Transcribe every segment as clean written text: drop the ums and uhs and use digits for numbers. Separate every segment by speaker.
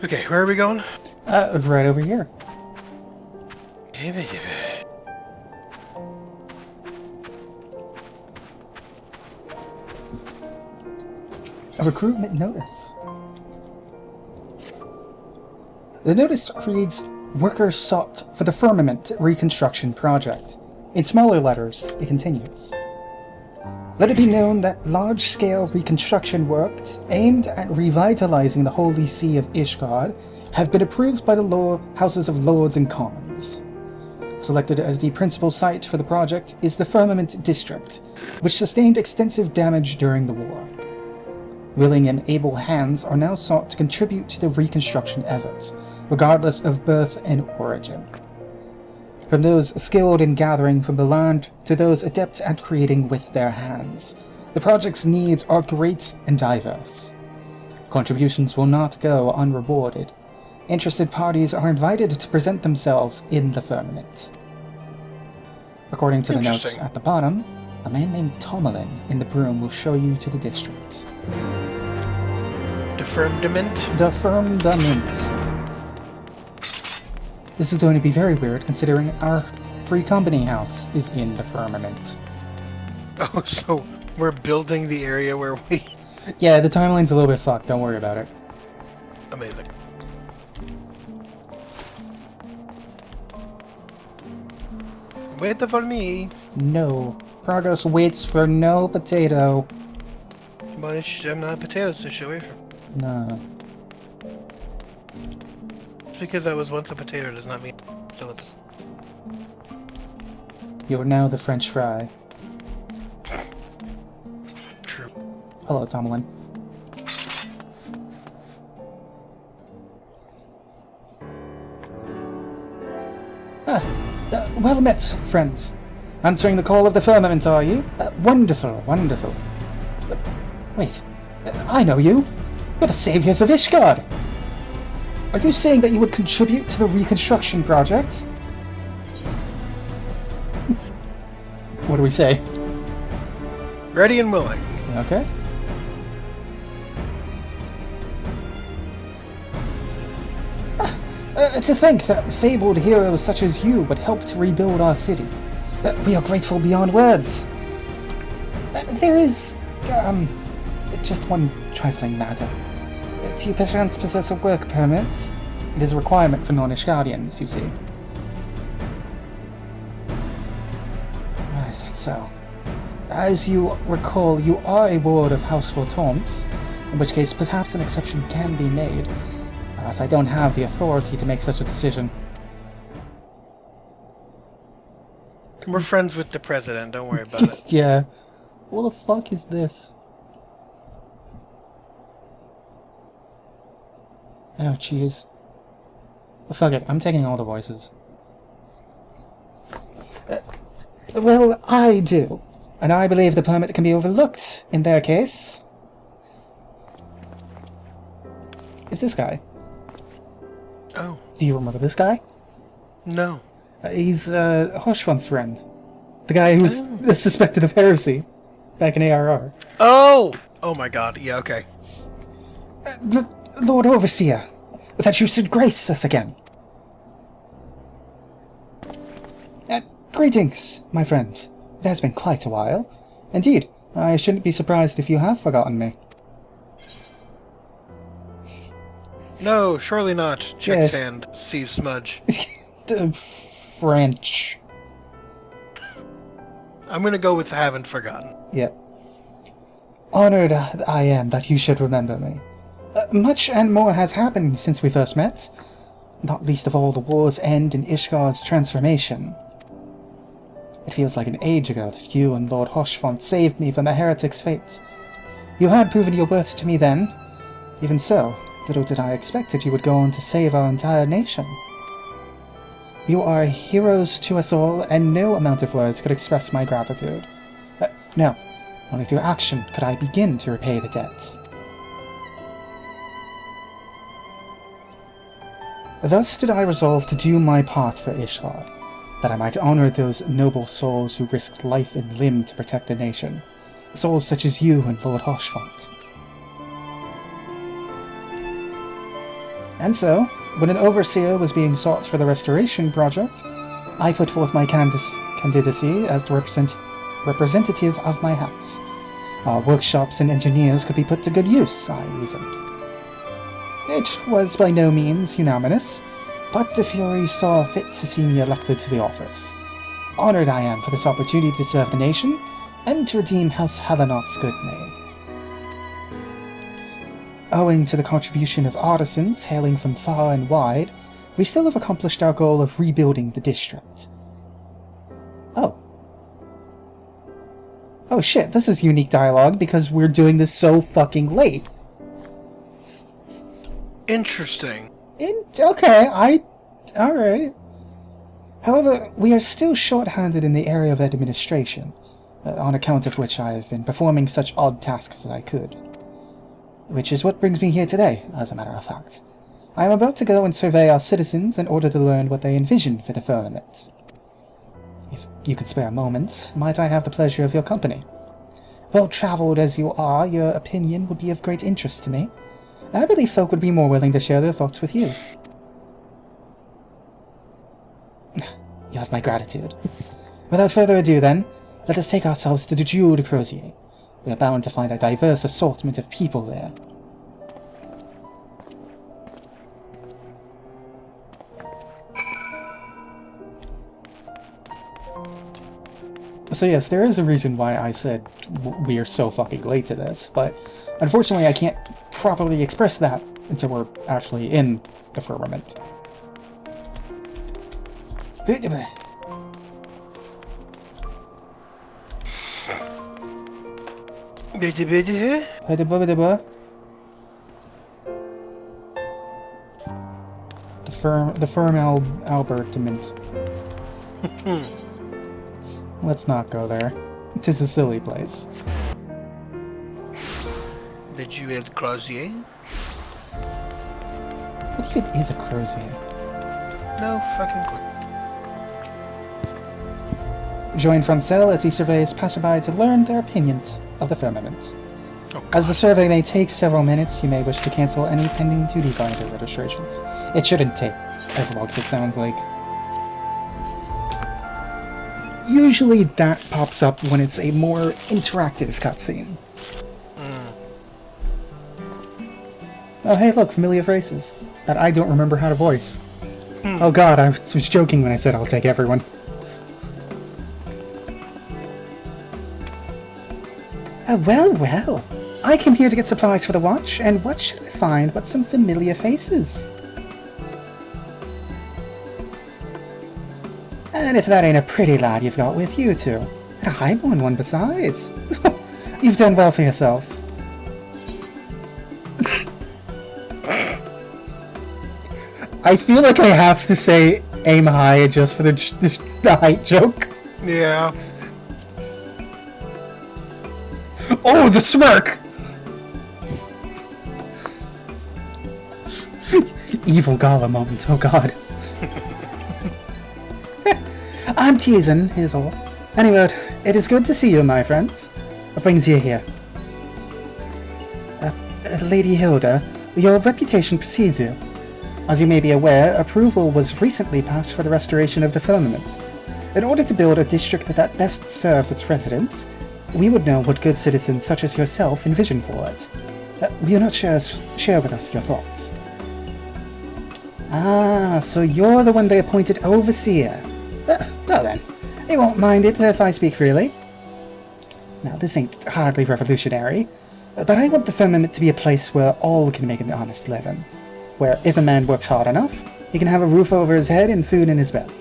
Speaker 1: Okay, where are we going?
Speaker 2: Right over here. A recruitment notice. The notice reads, "Workers sought for the Firmament Reconstruction Project." In smaller letters, it continues. "Let it be known that large-scale reconstruction works aimed at revitalizing the Holy See of Ishgard have been approved by the Houses of Lords and Commons. Selected as the principal site for the project is the Firmament District, which sustained extensive damage during the war. Willing and able hands are now sought to contribute to the reconstruction efforts, regardless of birth and origin. From those skilled in gathering from the land to those adept at creating with their hands, the project's needs are great and diverse. Contributions will not go unrewarded. Interested parties are invited to present themselves in the Firmament." According to the notes at the bottom, a man named Tomalin in the broom will show you to the district.
Speaker 1: The Firmament?
Speaker 2: The Firmament. This is going to be very weird considering our free company house is in the Firmament.
Speaker 1: Oh, so we're building the area where we...
Speaker 2: Yeah, the timeline's a little bit fucked, don't worry about it.
Speaker 1: Amazing. Wait for me.
Speaker 2: No. Progress waits for no potato.
Speaker 1: Well, I'm not a potato, so stay away from.
Speaker 2: No.
Speaker 1: Just because I was once a potato does not mean I'm still a potato.
Speaker 2: You're now the French fry.
Speaker 1: True.
Speaker 2: Hello, Tomalin. Well met, friends. Answering the call of the Firmament, are you? Wonderful, wonderful. Wait, I know you. You're the saviors of Ishgard. Are you saying that you would contribute to the reconstruction project? What do we say?
Speaker 1: Ready and willing.
Speaker 2: Okay. To think that fabled heroes such as you would help to rebuild our city. We are grateful beyond words. There is, just one trifling matter. Do you perchance possess a work permit? It is a requirement for non-Ishgardians, you see. Is that so? As you recall, you are a ward of House Fortoms, in which case perhaps an exception can be made, as I don't have the authority to make such a decision.
Speaker 1: We're friends with the president, don't worry about it.
Speaker 2: Yeah. What the fuck is this? Oh, jeez. Well, fuck it, I'm taking all the voices. Well, I do. And I believe the permit can be overlooked in their case. Is this guy?
Speaker 1: Oh.
Speaker 2: Do you remember this guy?
Speaker 1: No.
Speaker 2: He's Hoshfunt's friend. The guy who was suspected of heresy back in ARR.
Speaker 1: Oh! Oh my god, yeah, okay.
Speaker 2: Lord Overseer, that you should grace us again. Greetings, my friend. It has been quite a while. Indeed, I shouldn't be surprised if you have forgotten me.
Speaker 1: No, surely not. Checks
Speaker 2: Yes.
Speaker 1: hand, sees smudge.
Speaker 2: The French.
Speaker 1: I'm gonna go with haven't forgotten.
Speaker 2: Yep. Honored I am that you should remember me. Much and more has happened since we first met. Not least of all the war's end and Ishgard's transformation. It feels like an age ago that you and Lord Hoshfont saved me from the heretic's fate. You had proven your worth to me then. Even so, little did I expect that you would go on to save our entire nation. You are heroes to us all, and no amount of words could express my gratitude. No, only through action could I begin to repay the debt. Thus did I resolve to do my part for Ishgard, that I might honor those noble souls who risked life and limb to protect the nation, souls such as you and Lord Hoshfont. And so, when an overseer was being sought for the restoration project, I put forth my candidacy as the representative of my house. Our workshops and engineers could be put to good use, I reasoned. It was by no means unanimous, but the Furies saw fit to see me elected to the office. Honored I am for this opportunity to serve the nation, and to redeem House Hellenot's good name. Owing to the contribution of artisans hailing from far and wide, we still have accomplished our goal of rebuilding the district. Oh. Oh shit, this is unique dialogue because we're doing this so fucking late.
Speaker 1: Interesting.
Speaker 2: Okay, alright. However, we are still short-handed in the area of administration, on account of which I have been performing such odd tasks as I could. Which is what brings me here today, as a matter of fact. I am about to go and survey our citizens in order to learn what they envision for the firmament. If you could spare a moment, might I have the pleasure of your company? Well-travelled as you are, your opinion would be of great interest to me, and I believe folk would be more willing to share their thoughts with you. You have my gratitude. Without further ado, then, let us take ourselves to the Jewel de Crozier. We are bound to find a diverse assortment of people there. So yes, there is a reason why I said we are so fucking late to this, but unfortunately I can't properly express that until we're actually in the firmament. The firm Albertament. Let's not go there. It is a silly place.
Speaker 1: The Jewel de Crozier?
Speaker 2: What even is a crozier?
Speaker 1: No fucking clue.
Speaker 2: Join Francel as he surveys passerby to learn their opinions of the firmament.
Speaker 1: Oh,
Speaker 2: as the survey may take several minutes, you may wish to cancel any pending duty binder registrations. It shouldn't take as long as it sounds like. Usually that pops up when it's a more interactive cutscene. Oh hey look, familiar phrases that I don't remember how to voice. Oh god, I was joking when I said I'll take everyone. Well, I came here to get supplies for the watch, and what should I find but some familiar faces? And if that ain't a pretty lad you've got with you two, and a highborn one besides. You've done well for yourself. I feel like I have to say aim high just for the height joke.
Speaker 1: Yeah.
Speaker 2: Oh, the smirk! Evil Gala moment, oh god. I'm teasing, is all. Anyway, it is good to see you, my friends. What brings you here? Lady Hilda, your reputation precedes you. As you may be aware, approval was recently passed for the restoration of the firmament. In order to build a district that best serves its residents, we would know what good citizens such as yourself envision for it. Will you not share with us your thoughts? Ah, so you're the one they appointed overseer. Well then, they won't mind it if I speak freely. Now, this ain't hardly revolutionary, but I want the firmament to be a place where all can make an honest living. Where if a man works hard enough, he can have a roof over his head and food in his belly.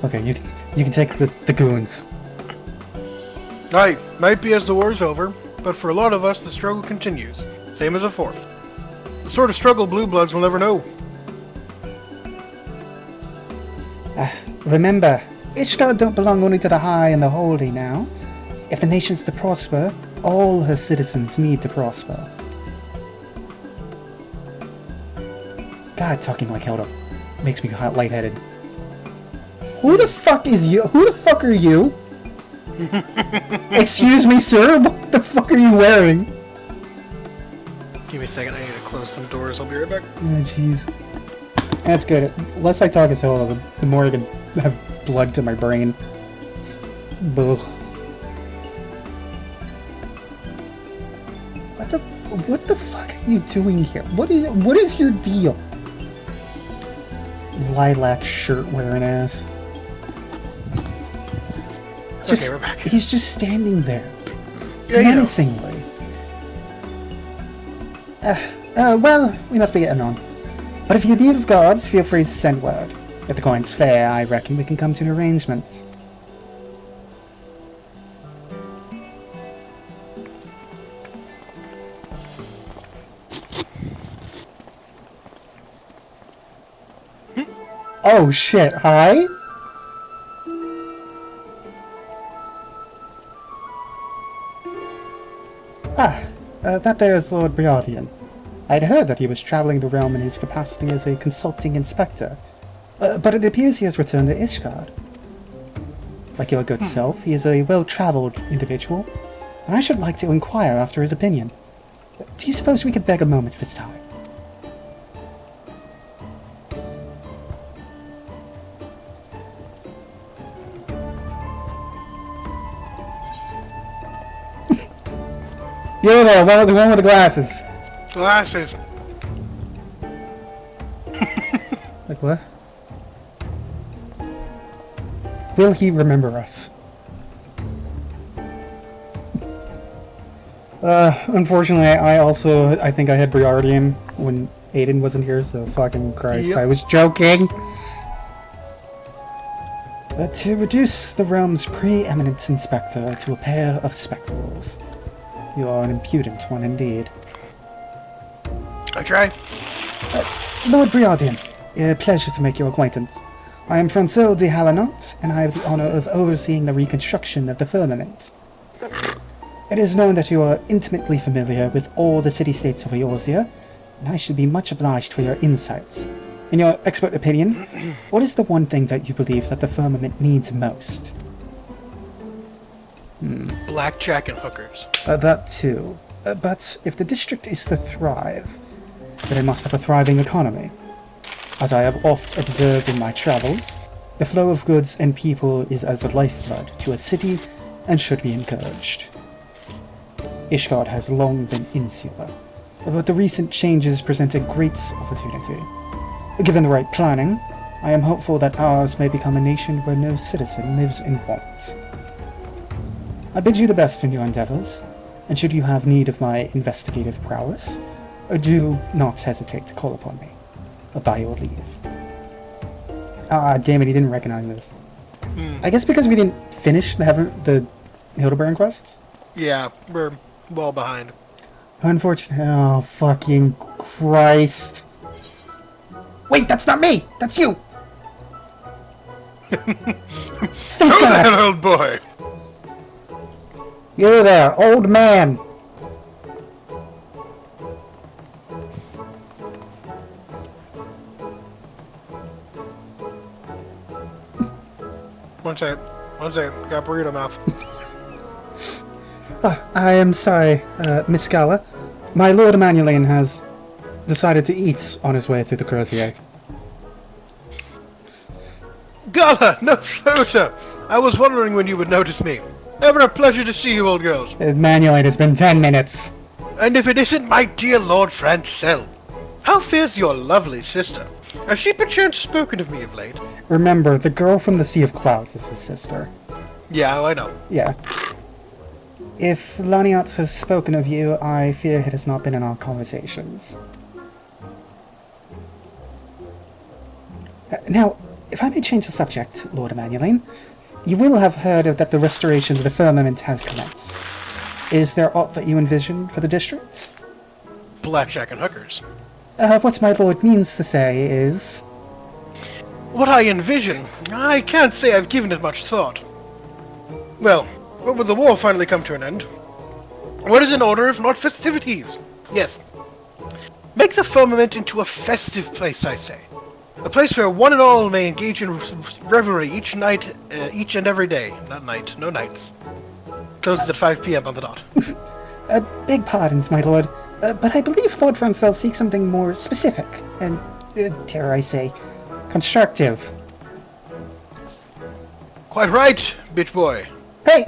Speaker 2: Okay, you can take the goons.
Speaker 1: Aye, might be as the war's over, but for a lot of us the struggle continues, same as before. The sort of struggle blue bloods will never know.
Speaker 2: Remember, Ishgard don't belong only to the high and the holy now. If the nation's to prosper, all her citizens need to prosper. God, talking like Hilda makes me lightheaded. Who the fuck is you? Who the fuck are you? Excuse me, sir? What the fuck are you wearing?
Speaker 1: You me a second. I need to close some doors. I'll be right back.
Speaker 2: Oh, jeez. That's good. The less I talk as hell, the more I can have blood to my brain. Ugh. What the fuck are you doing here? What is your deal? Lilac shirt wearing ass.
Speaker 1: Okay, we're back.
Speaker 2: He's just standing there.
Speaker 1: Yeah,
Speaker 2: menacingly. Well, we must be getting on. But if you need of guards, feel free to send word. If the coin's fair, I reckon we can come to an arrangement. Oh shit, hi? That there is Lord Briardian. I'd heard that he was traveling the realm in his capacity as a consulting inspector, but it appears he has returned to Ishgard. Like your good self, he is a well-travelled individual, and I should like to inquire after his opinion. Do you suppose we could beg a moment of his time? You're there, the one with the glasses.
Speaker 1: Glasses.
Speaker 2: Like what? Will he remember us? Unfortunately, I think I had Briardian when Aiden wasn't here, so fucking Christ,
Speaker 1: Yep.
Speaker 2: I was joking! To reduce the realm's preeminent inspector to a pair of spectacles. You are an impudent one indeed.
Speaker 1: I try.
Speaker 2: Lord Briardian, a pleasure to make your acquaintance. I am Francois de Halanot, and I have the honor of overseeing the reconstruction of the firmament. It is known that you are intimately familiar with all the city-states of Eorzea, and I should be much obliged for your insights. In your expert opinion, what is the one thing that you believe that the firmament needs most?
Speaker 1: Blackjack and hookers.
Speaker 2: That too. But if the district is to thrive, then it must have a thriving economy. As I have oft observed in my travels, the flow of goods and people is as a lifeblood to a city and should be encouraged. Ishgard has long been insular, but the recent changes present a great opportunity. Given the right planning, I am hopeful that ours may become a nation where no citizen lives in want. I bid you the best in your endeavors, and should you have need of my investigative prowess, do not hesitate to call upon me. By your leave. Ah, damn it, he didn't recognize this. I guess because we didn't finish the Hildebrand quests?
Speaker 1: Yeah, we're well behind.
Speaker 2: Unfortunately. Oh, fucking Christ. Wait, that's not me! That's you!
Speaker 1: Show that old boy!
Speaker 2: You there, old man!
Speaker 1: One second. Got burrito mouth.
Speaker 2: I am sorry, Miss Scala. My Lord Emmanuelin has decided to eat on his way through the Crozier.
Speaker 1: Gala, no soda! I was wondering when you would notice me. Ever a pleasure to see you, old girls.
Speaker 2: Emmanuelin, it's been 10 minutes.
Speaker 1: And if it isn't my dear Lord Francel, how fares your lovely sister? Has she perchance spoken of me of late?
Speaker 2: Remember, the girl from the Sea of Clouds is his sister.
Speaker 1: Yeah, I know.
Speaker 2: Yeah. If Laniat has spoken of you, I fear it has not been in our conversations. Now, if I may change the subject, Lord Emmanuelin, you will have heard that the restoration of the firmament has commenced. Is there aught that you envision for the district?
Speaker 1: Blackjack and hookers.
Speaker 2: What my lord means to say is...
Speaker 1: What I envision, I can't say I've given it much thought. Well, what would the war finally come to an end? What is in order if not festivities? Yes. Make the firmament into a festive place, I say. A place where one and all may engage in revelry each night, each and every day. Not night, no nights. Closes at 5 p.m. on the dot.
Speaker 2: Beg pardons, my lord. But I believe Lord Francel seeks something more specific and, dare I say, constructive.
Speaker 1: Quite right, bitch boy.
Speaker 2: Hey!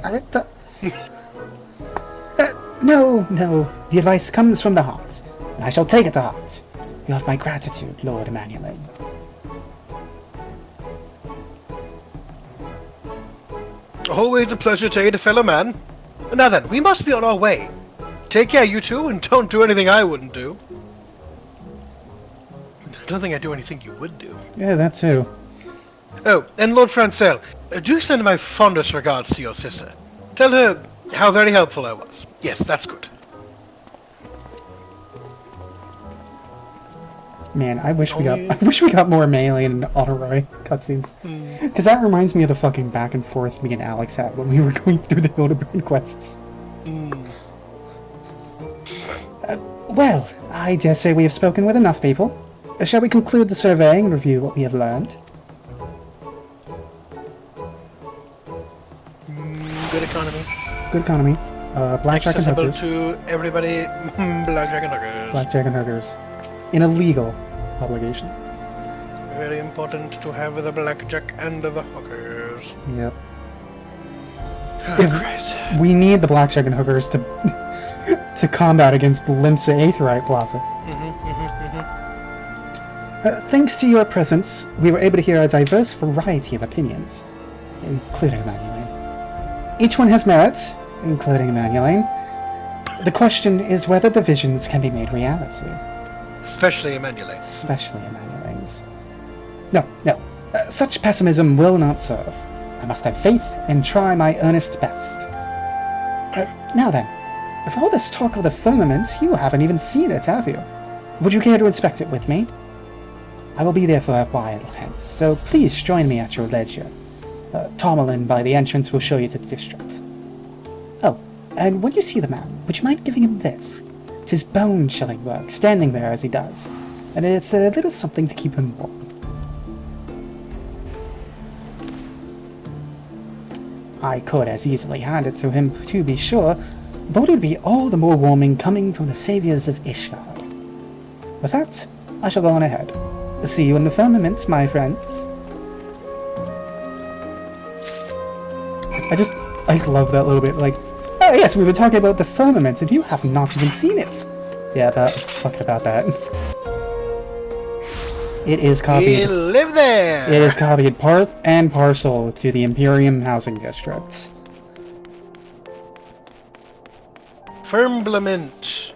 Speaker 2: No. The advice comes from the heart, and I shall take it to heart. You have my gratitude, Lord Emmanuel.
Speaker 1: Always a pleasure to aid a fellow man. Now then, we must be on our way. Take care, you two, and don't do anything I wouldn't do. I don't think I'd do anything you would do.
Speaker 2: Yeah, that too.
Speaker 1: Oh, and Lord Francel, do send my fondest regards to your sister. Tell her how very helpful I was. Yes, that's good.
Speaker 2: Man, I wish we got more Melee and Autoroy cutscenes. Because that reminds me of the fucking back and forth me and Alex had when we were going through the Hildebrand quests. Well, I dare say we have spoken with enough people. Shall we conclude the survey and review what we have learned?
Speaker 1: Good economy.
Speaker 2: Good economy. Blackjack and
Speaker 1: Accessible
Speaker 2: hookers.
Speaker 1: to everybody. Blackjack and hookers.
Speaker 2: Blackjack and hookers. In a legal obligation.
Speaker 1: Very important to have the blackjack and the hookers.
Speaker 2: Yep.
Speaker 1: Oh, Christ.
Speaker 2: We need the blackjack and hookers to combat against the Limsa Aetherite Plaza. Thanks to your presence, we were able to hear a diverse variety of opinions, including Emmanuel. Each one has merit, including Emmanuel. The question is whether the visions can be made reality.
Speaker 1: Especially Emmanuel.
Speaker 2: Especially Emmanuel's. No. Such pessimism will not serve. I must have faith and try my earnest best. Now then, for all this talk of the firmament, you haven't even seen it, have you? Would you care to inspect it with me? I will be there for a while hence, so please join me at your leisure. Tomalin by the entrance will show you to the district. Oh, and when you see the man, would you mind giving him this? 'Tis bone-chilling work, standing there as he does, and it's a little something to keep him warm. I could as easily hand it to him, to be sure, but it would be all the more warming coming from the saviors of Ishgard. With that, I shall go on ahead. See you in the firmament, my friends. I love that little bit, like, oh yes, we were talking about the firmament, and you have not even seen it. Yeah, fuck about that. It is copied.
Speaker 1: We live there!
Speaker 2: It is copied part and parcel to the Imperium Housing District.
Speaker 1: Firmament.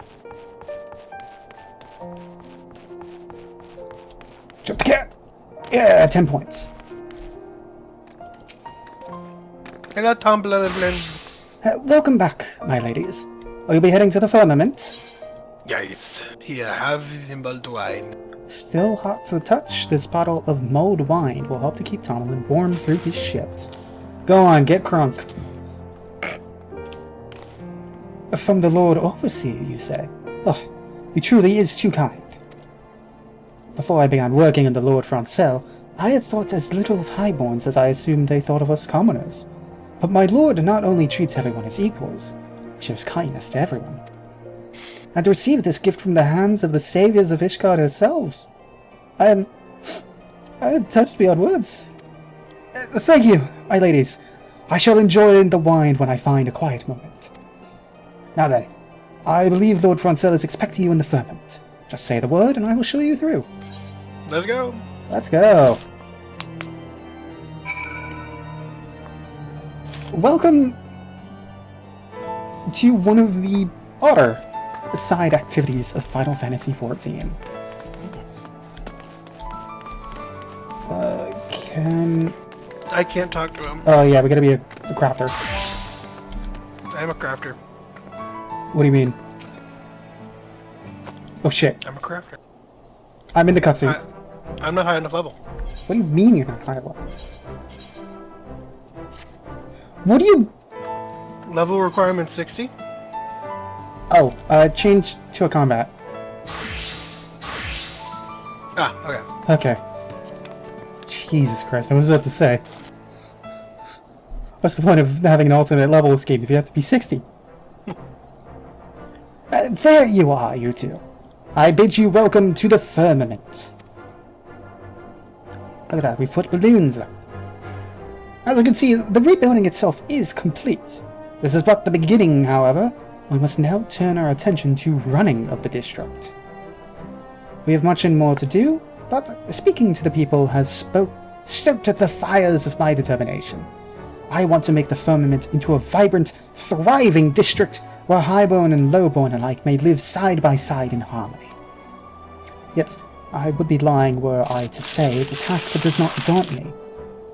Speaker 2: Jump the cat! Yeah, 10 points.
Speaker 1: Hello, Tumblr.
Speaker 2: Welcome back, my ladies. Will you be heading to the firmament?
Speaker 1: Yes, here, have the mulled wine.
Speaker 2: Still hot to the touch, this bottle of mulled wine will help to keep Tomlin warm through his shift. Go on, get crunk. From the Lord Overseer, you say? Oh, he truly is too kind. Before I began working under Lord Francel, I had thought as little of highborns as I assumed they thought of us commoners. But my lord not only treats everyone as equals, he shows kindness to everyone. And to receive this gift from the hands of the saviors of Ishgard herself, I am touched beyond words. Thank you, my ladies. I shall enjoy the wine when I find a quiet moment. Now then, I believe Lord Francel is expecting you in the firmament. Just say the word and I will show you through.
Speaker 1: Let's go.
Speaker 2: Let's go. Welcome to one of the odder side activities of Final Fantasy XIV.
Speaker 1: I can't talk to him.
Speaker 2: Oh yeah, we gotta be a crafter.
Speaker 1: I'm a crafter.
Speaker 2: What do you mean? Oh shit.
Speaker 1: I'm a crafter.
Speaker 2: I'm in the cutscene.
Speaker 1: I'm not high enough level.
Speaker 2: What do you mean you're not high level? What do you...
Speaker 1: Level requirement 60?
Speaker 2: Oh, change to a combat.
Speaker 1: Ah, okay.
Speaker 2: Okay. Jesus Christ, I was about to say. What's the point of having an alternate level escape if you have to be 60? There you are, you two. I bid you welcome to the firmament. Look at that, we've put balloons up. As you can see, the rebuilding itself is complete. This is but the beginning, however. We must now turn our attention to running of the district. We have much and more to do, but speaking to the people has stoked the fires of my determination. I want to make the firmament into a vibrant, thriving district where highborn and lowborn alike may live side by side in harmony. Yet, I would be lying were I to say the task does not daunt me.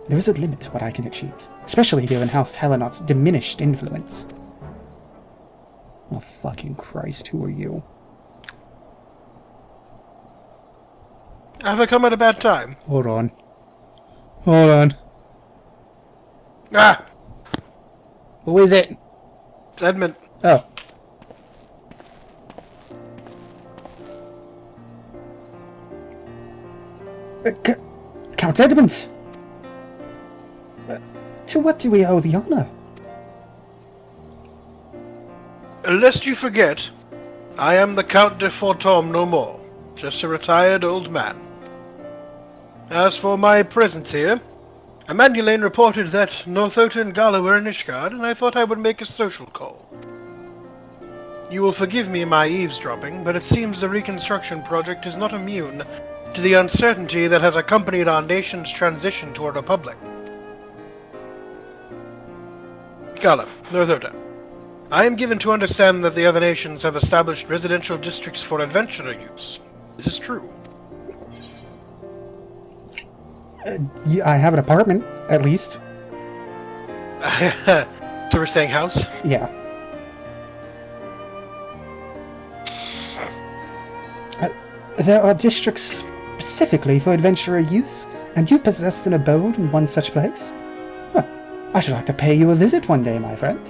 Speaker 2: There is a limit to what I can achieve, especially given House Helenot's diminished influence. Oh, fucking Christ, who are you?
Speaker 1: Have I come at a bad time?
Speaker 2: Hold on. Hold on.
Speaker 1: Ah!
Speaker 2: Who is it?
Speaker 1: It's Edmund.
Speaker 2: Oh. Count Edmund! To what do we owe the honor?
Speaker 1: Lest you forget, I am the Count de Fortom no more, just a retired old man. As for my presence here, Emmanuelaine reported that Northota and Gala were in Ishgard, and I thought I would make a social call. You will forgive me my eavesdropping, but it seems the reconstruction project is not immune to the uncertainty that has accompanied our nation's transition to a republic. Gala, Northota, I am given to understand that the other nations have established residential districts for adventurer use. Is this true?
Speaker 2: Yeah, I have an apartment, at least.
Speaker 1: So we're staying house?
Speaker 2: Yeah. There are districts specifically for adventurer use, and you possess an abode in one such place? Huh. I should like to pay you a visit one day, my friend.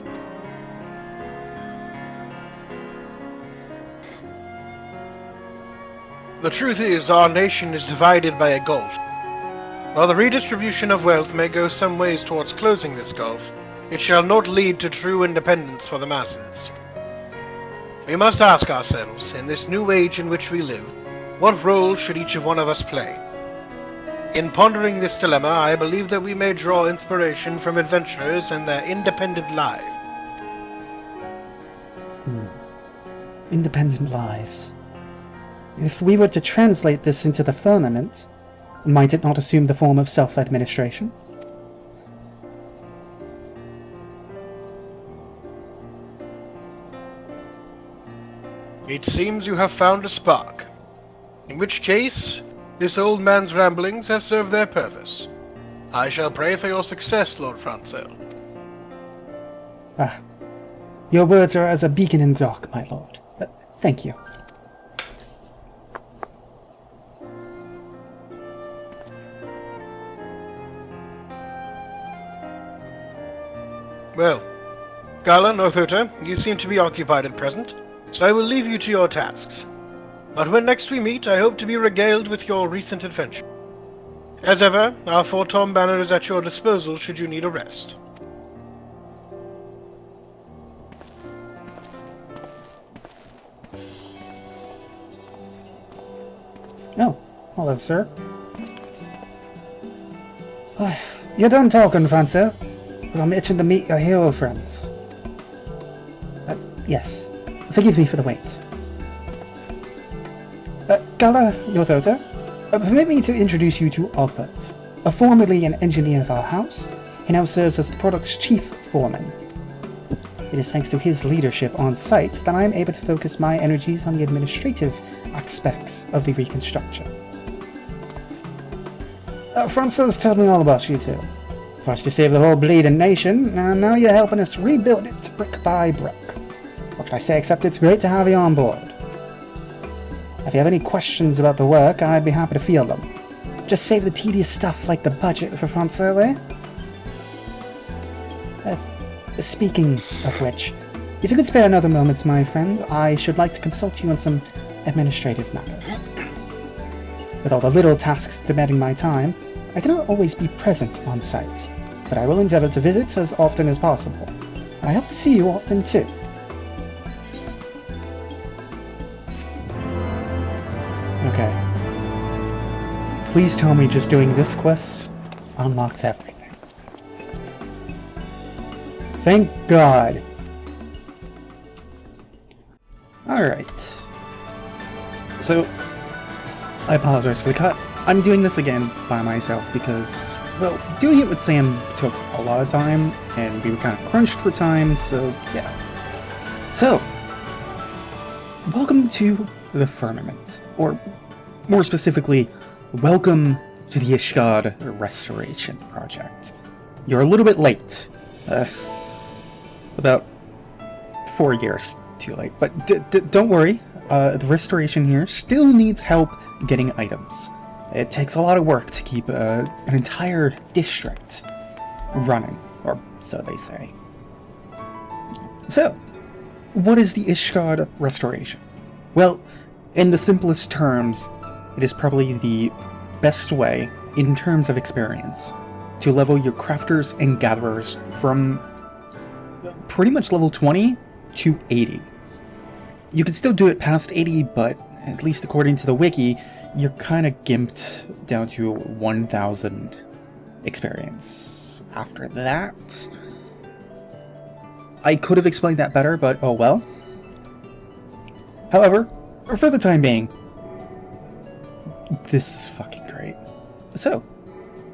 Speaker 1: The truth is, our nation is divided by a gulf. While the redistribution of wealth may go some ways towards closing this gulf, it shall not lead to true independence for the masses. We must ask ourselves, in this new age in which we live, what role should each of one of us play? In pondering this dilemma, I believe that we may draw inspiration from adventurers and their independent lives.
Speaker 2: Independent lives. If we were to translate this into the firmament, might it not assume the form of self-administration?
Speaker 1: It seems you have found a spark. In which case, this old man's ramblings have served their purpose. I shall pray for your success, Lord Francel.
Speaker 2: Ah, your words are as a beacon in dark, my lord. Thank you.
Speaker 1: Well, Gala, Northota, you seem to be occupied at present, so I will leave you to your tasks. But when next we meet, I hope to be regaled with your recent adventure. As ever, our Fortom banner is at your disposal should you need a rest.
Speaker 2: Oh, hello, sir. You're done talking, Francois. I'm itching to meet your hero friends. Yes. Forgive me for the wait. Gala Northota, permit me to introduce you to Albert, formerly an engineer of our house. He now serves as the product's chief foreman. It is thanks to his leadership on site that I am able to focus my energies on the administrative aspects of the reconstruction. Francois told me all about you two. First you saved the whole bleeding nation, and now you're helping us rebuild it brick by brick. What can I say except it's great to have you on board. If you have any questions about the work, I'd be happy to field them. Just save the tedious stuff like the budget for Francois, eh? Speaking of which, if you could spare another moment, my friend, I should like to consult you on some administrative matters. With all the little tasks demanding my time, I cannot always be present on site, but I will endeavor to visit as often as possible. And I hope to see you often too. Please tell me just doing this quest unlocks everything. Thank God. Alright. So, I apologize for the cut. I'm doing this again by myself because, well, doing it with Sam took a lot of time, and we were kind of crunched for time, so yeah. So, welcome to the Firmament, or more specifically, welcome to the Ishgard Restoration Project. You're a little bit late. About 4 years too late, but don't worry. The restoration here still needs help getting items. It takes a lot of work to keep an entire district running, or so they say. So, what is the Ishgard Restoration? Well, in the simplest terms, it is probably the best way, in terms of experience, to level your crafters and gatherers from pretty much level 20 to 80. You can still do it past 80, but at least according to the wiki, you're kind of gimped down to 1,000 experience. After that, I could have explained that better, but oh well. However, for the time being, this is fucking great. So,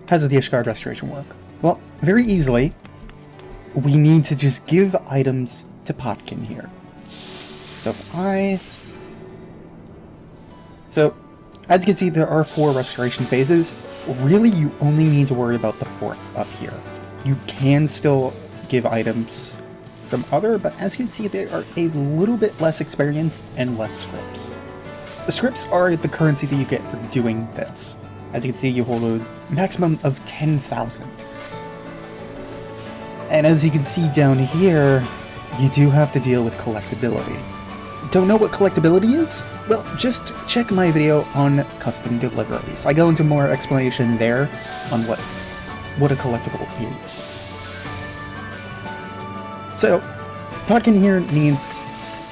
Speaker 2: how does the Ishgard Restoration work? Well, very easily, we need to just give items to Potkin here. So, as you can see, there are 4 restoration phases. Really, you only need to worry about the 4th up here. You can still give items from other, but as you can see, they are a little bit less experience and less scripts. The scripts are the currency that you get for doing this. As you can see, you hold a maximum of 10,000. And as you can see down here, you do have to deal with collectability. Don't know what collectability is? Well, just check my video on custom deliveries. I go into more explanation there on what a collectible is. So, Potkin here needs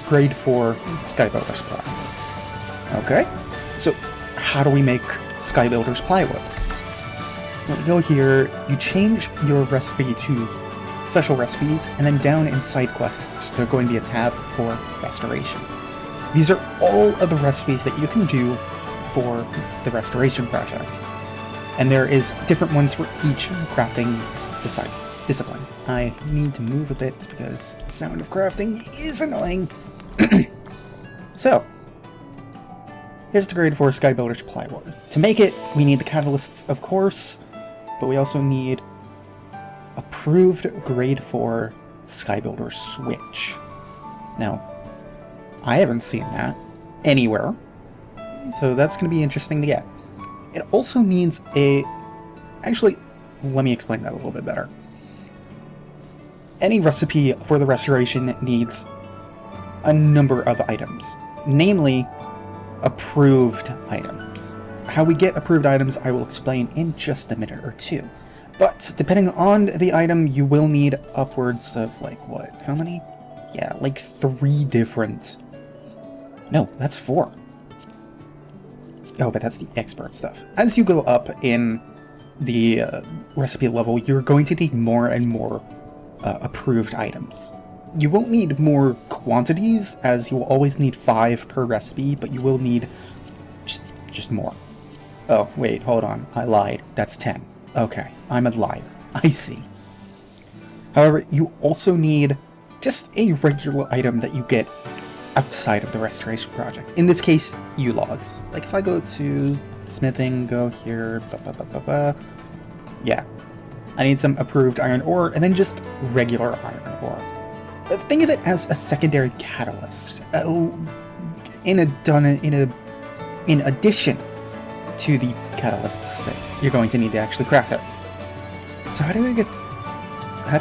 Speaker 2: grade 4 Skybuilder's plywood. Okay, so how do we make Skybuilder's plywood? Well, you go here, you change your recipe to special recipes, and then down in side quests, there's going to be a tab for restoration. These are all of the recipes that you can do for the restoration project. And there is different ones for each crafting discipline. I need to move a bit because the sound of crafting is annoying. So, here's the grade 4 Skybuilder's plywood. To make it, we need the catalysts, of course, but we also need approved grade 4 Skybuilder switch. Now, I haven't seen that anywhere, so that's going to be interesting to get. It also needs a... Actually, let me explain that a little bit better. Any recipe for the restoration needs a number of items, namely, approved items. How we get approved items I will explain in just a minute or two. But depending on the item, you will need upwards of, like, what? How many? Yeah, like 3 different... No, that's 4. Oh, but that's the expert stuff. As you go up in the recipe level, you're going to need more and more approved items. You won't need more quantities, as you will always need 5 per recipe, but you will need just more. Oh, wait, hold on. I lied. That's 10. Okay, I'm a liar. I see. However, you also need just a regular item that you get outside of the restoration project. In this case, U-logs. Like if I go to smithing, go here, yeah. I need some approved iron ore, and then just regular iron ore. Think of it as a secondary catalyst. In addition to the catalysts that you're going to need to actually craft it. So how do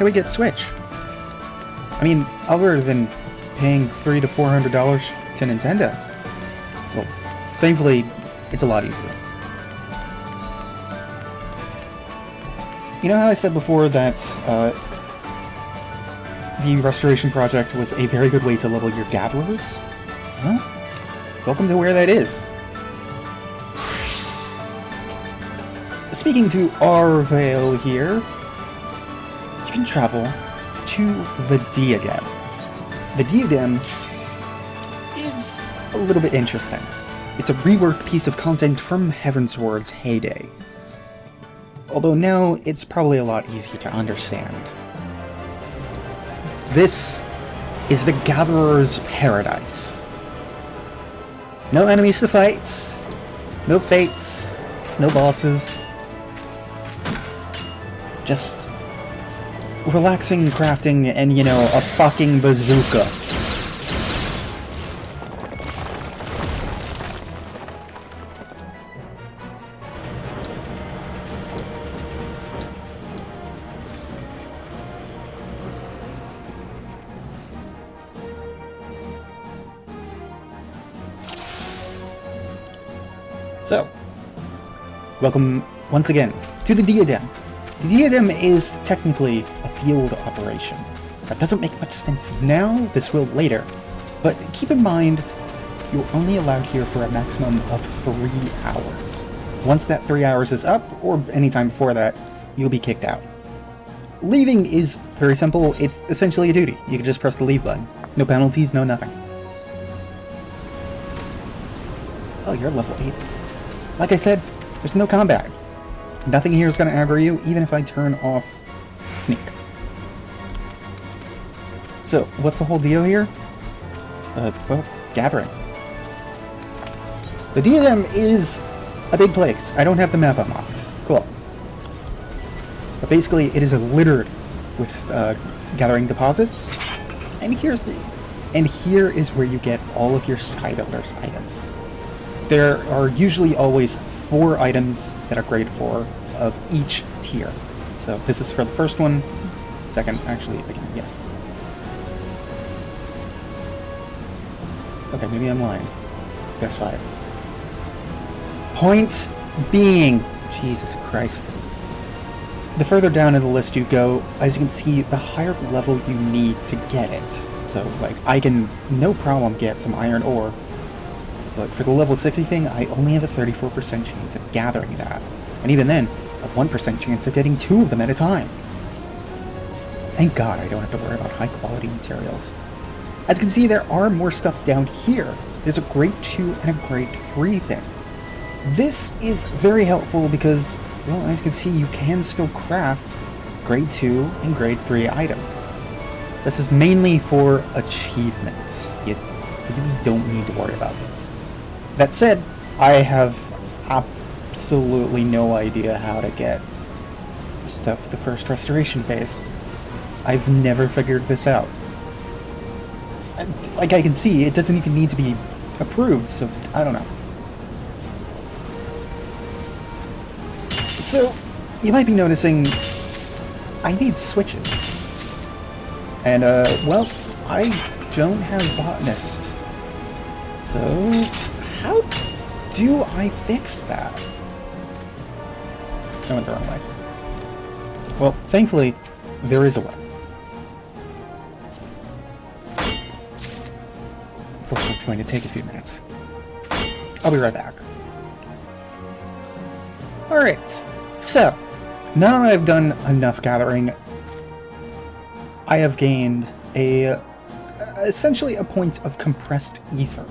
Speaker 2: we get Switch? I mean, other than paying $300 to $400 to Nintendo. Well, thankfully, it's a lot easier. You know how I said before that the restoration project was a very good way to level your gatherers? Well, welcome to where that is. speaking to Arvale here, you can travel to the Diadem. The Diadem is a little bit interesting. It's a reworked piece of content from Heavensward's heyday. Although now it's probably a lot easier to understand. This is the Gatherer's Paradise. No enemies to fight, no fates, no bosses. Just relaxing crafting and, you know, a fucking bazooka. So, welcome once again to the Diadem. The Diadem is technically a field operation. That doesn't make much sense now, this will later, but keep in mind, you're only allowed here for a maximum of 3 hours. Once that 3 hours is up, or any time before that, you'll be kicked out. Leaving is very simple, it's essentially a duty. You can just press the leave button. No penalties, no nothing. Oh, you're level 8. Like I said, there's no combat. Nothing here is going to aggro you, even if I turn off Sneak. So, what's the whole deal here? Well, gathering. The Diadem is a big place. I don't have the map unlocked. Cool. But basically, it is littered with gathering deposits. And here is where you get all of your Skybuilder's items. There are usually always 4 items that are grade 4 of each tier. So this is for the first one. Second, actually, I can, yeah. Okay, maybe I'm lying. There's 5. Point being, Jesus Christ. The further down in the list you go, as you can see, the higher level you need to get it. So, like, I can no problem get some iron ore. But for the level 60 thing, I only have a 34% chance of gathering that. And even then, a 1% chance of getting 2 of them at a time. Thank God I don't have to worry about high quality materials. As you can see, there are more stuff down here. There's a grade 2 and a grade 3 thing. This is very helpful because, well, as you can see, you can still craft grade 2 and grade 3 items. This is mainly for achievements. You really don't need to worry about this. That said, I have absolutely no idea how to get stuff for the first restoration phase. I've never figured this out. Like I can see, it doesn't even need to be approved, so I don't know. So, you might be noticing I need switches. And, well, I don't have Botanist. So, how do I fix that? I went the wrong way. Well, thankfully, there is a way. Unfortunately, it's going to take a few minutes. I'll be right back. Alright, so, now that I've done enough gathering, I have gained essentially a point of compressed ether.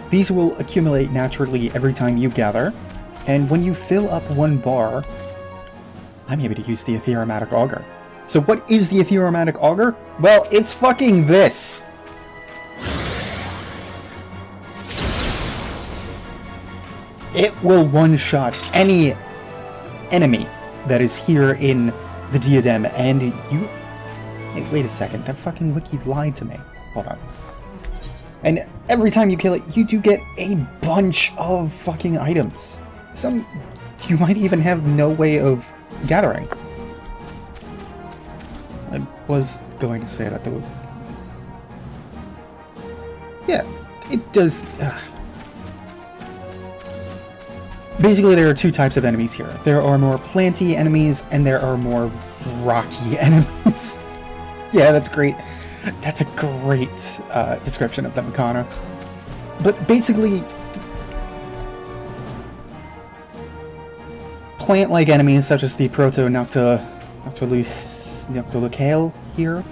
Speaker 2: These will accumulate naturally every time you gather, and when you fill up 1 bar, I'm able to use the Etheromatic Auger. So what is the Etheromatic Auger? Well, it's fucking this! It will one-shot any enemy that is here in the Diadem, and you... Hey, wait a second, that fucking wiki lied to me. Hold on. And every time you kill it, you do get a bunch of fucking items. Some you might even have no way of gathering. I was going to say that though. Yeah, it does... Basically, there are 2 types of enemies here. There are more planty enemies, and there are more rocky enemies. Yeah, that's great. That's a great description of the Makana. But basically, plant-like enemies such as the Noctilucale here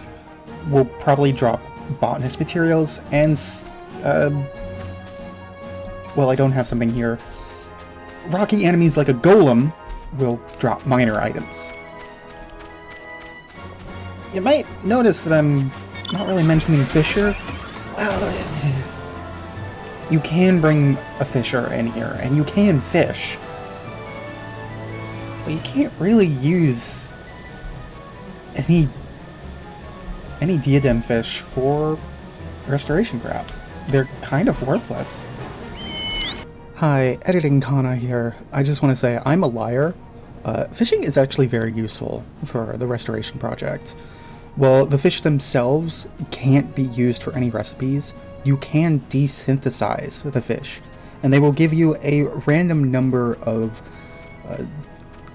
Speaker 2: will probably drop botanist materials, and well, I don't have something here. Rocky enemies like a golem will drop minor items. You might notice that I'm not really mentioning Fisher. Well, you can bring a Fisher in here, and you can fish. But you can't really use any diadem fish for restoration crafts. They're kind of worthless. Hi, Editing Kana here. I just want to say I'm a liar. Fishing is actually very useful for the restoration project. While the fish themselves can't be used for any recipes, you can desynthesize the fish, and they will give you a random number of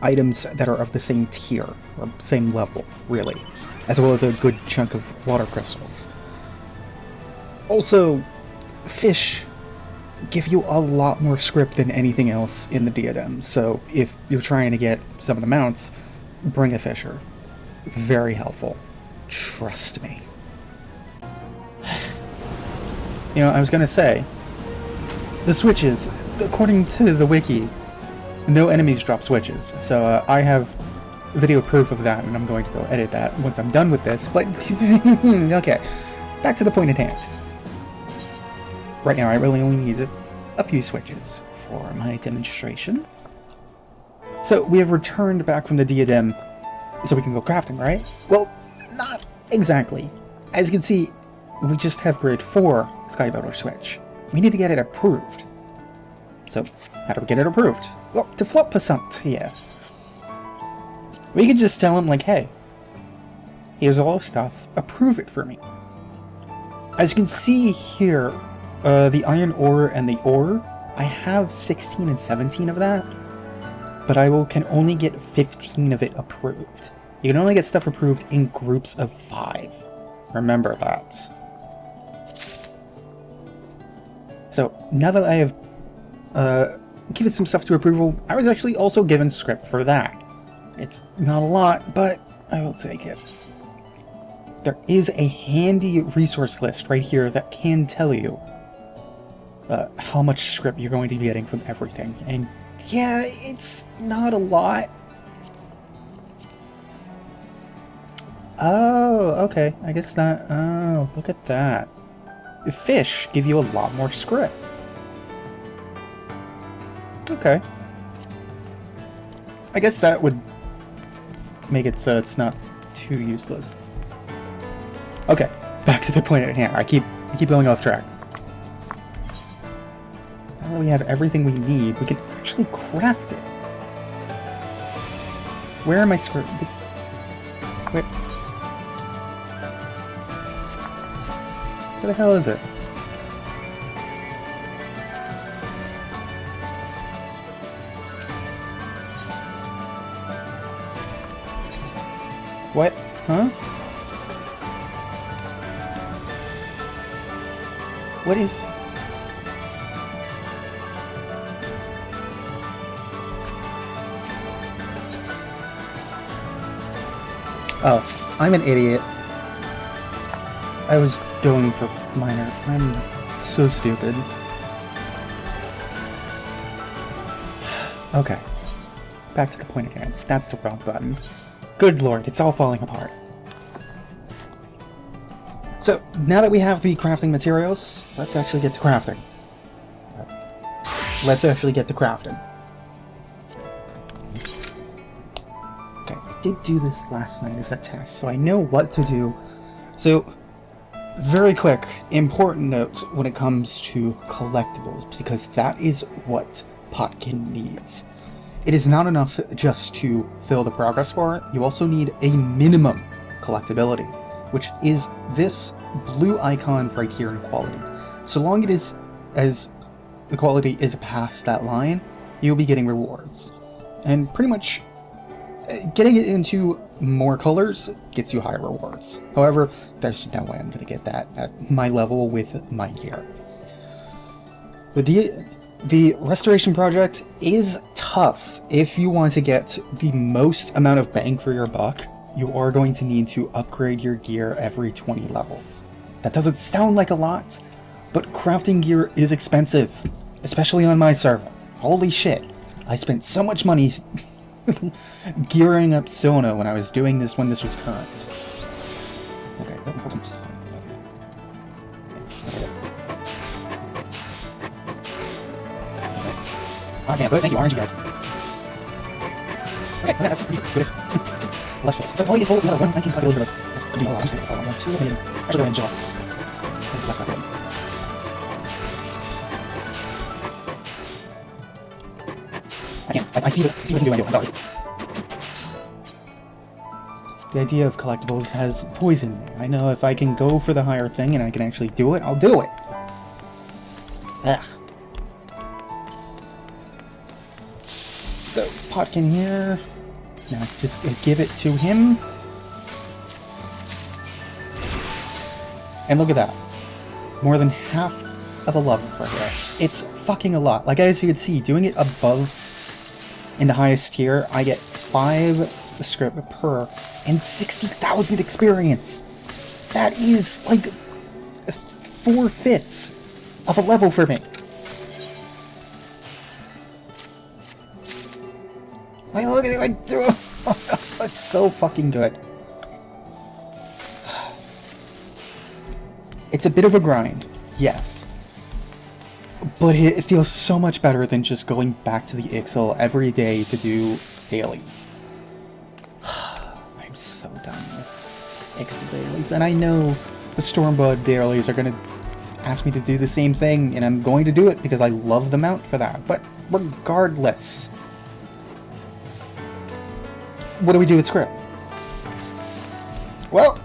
Speaker 2: items that are of the same tier, or same level, really, as well as a good chunk of water crystals. Also, fish give you a lot more script than anything else in the diadem, so if you're trying to get some of the mounts, bring a fisher. Very helpful. Trust me. You know, I was gonna say, the switches, according to the wiki, no enemies drop switches, so I have video proof of that, and I'm going to go edit that once I'm done with this, but okay, back to the point at hand. Right now I really only need a few switches for my demonstration. So we have returned back from the diadem, so we can go crafting, right? Well, not exactly. As you can see, we just have grade 4 Skybuilder switch. We need to get it approved. So, how do we get it approved? Well, to flop percent, yeah. We can just tell him, like, hey, here's all the stuff, approve it for me. As you can see here, the iron ore and the ore, I have 16 and 17 of that, but I can only get 15 of it approved. You can only get stuff approved in groups of 5. Remember that. So, now that I have given some stuff to approval, I was actually also given script for that. It's not a lot, but I will take it. There is a handy resource list right here that can tell you how much script you're going to be getting from everything. And yeah, it's not a lot. Oh, okay. I guess that... Oh, look at that. Fish give you a lot more script. Okay. I guess that would make it so it's not too useless. Okay, back to the point at hand. I keep going off track. Now that we have everything we need, we can actually craft it. Where am I script? Wait. Where the hell is it? What? Huh? What is... Oh, I'm an idiot. I was going for minor. I'm so stupid. Okay. Back to the point again. That's the wrong button. Good lord, it's all falling apart. So, now that we have the crafting materials, let's actually get to crafting. Let's actually get to crafting. Okay, I did do this last night as a test, so I know what to do. So, very quick, important note when it comes to collectibles, because that is what Potkin needs. It is not enough just to fill the progress bar, you also need a minimum collectability, which is this blue icon right here in quality. So long as the quality is past that line, you'll be getting rewards. And pretty much getting it into more colors gets you higher rewards. However, there's no way I'm going to get that at my level with my gear. The restoration project is tough. If you want to get the most amount of bang for your buck, you are going to need to upgrade your gear every 20 levels. That doesn't sound like a lot, but crafting gear is expensive, especially on my server. Holy shit, I spent so much money gearing up Sona when I was doing this when this was current. Okay, hold on. Oh, damn, thank you, RNG guys. Okay, that's pretty good. Less space. So all these holes, 19 build this. That's pretty cool. I'm just going to install one. Actually, go ahead and enjoy. That's not good. I see what we can do anyway. Sorry. The idea of collectibles has poisoned me. I know if I can go for the higher thing and I can actually do it, I'll do it. Ugh. So, Potkin here. Now, just give it to him. And look at that. More than half of a level for here. It's fucking a lot. Like, as you can see, doing it above in the highest tier, I get 5 script per and 60,000 experience. That is, like, 4/5 of a level for me. Like, look at it, like, that's so fucking good. It's a bit of a grind, yes. But it feels so much better than just going back to the Ixal every day to do dailies. I'm so done with Ixal dailies, and I know the Stormblood dailies are gonna ask me to do the same thing, and I'm going to do it because I love the mount for that. But regardless, what do we do with script? Well,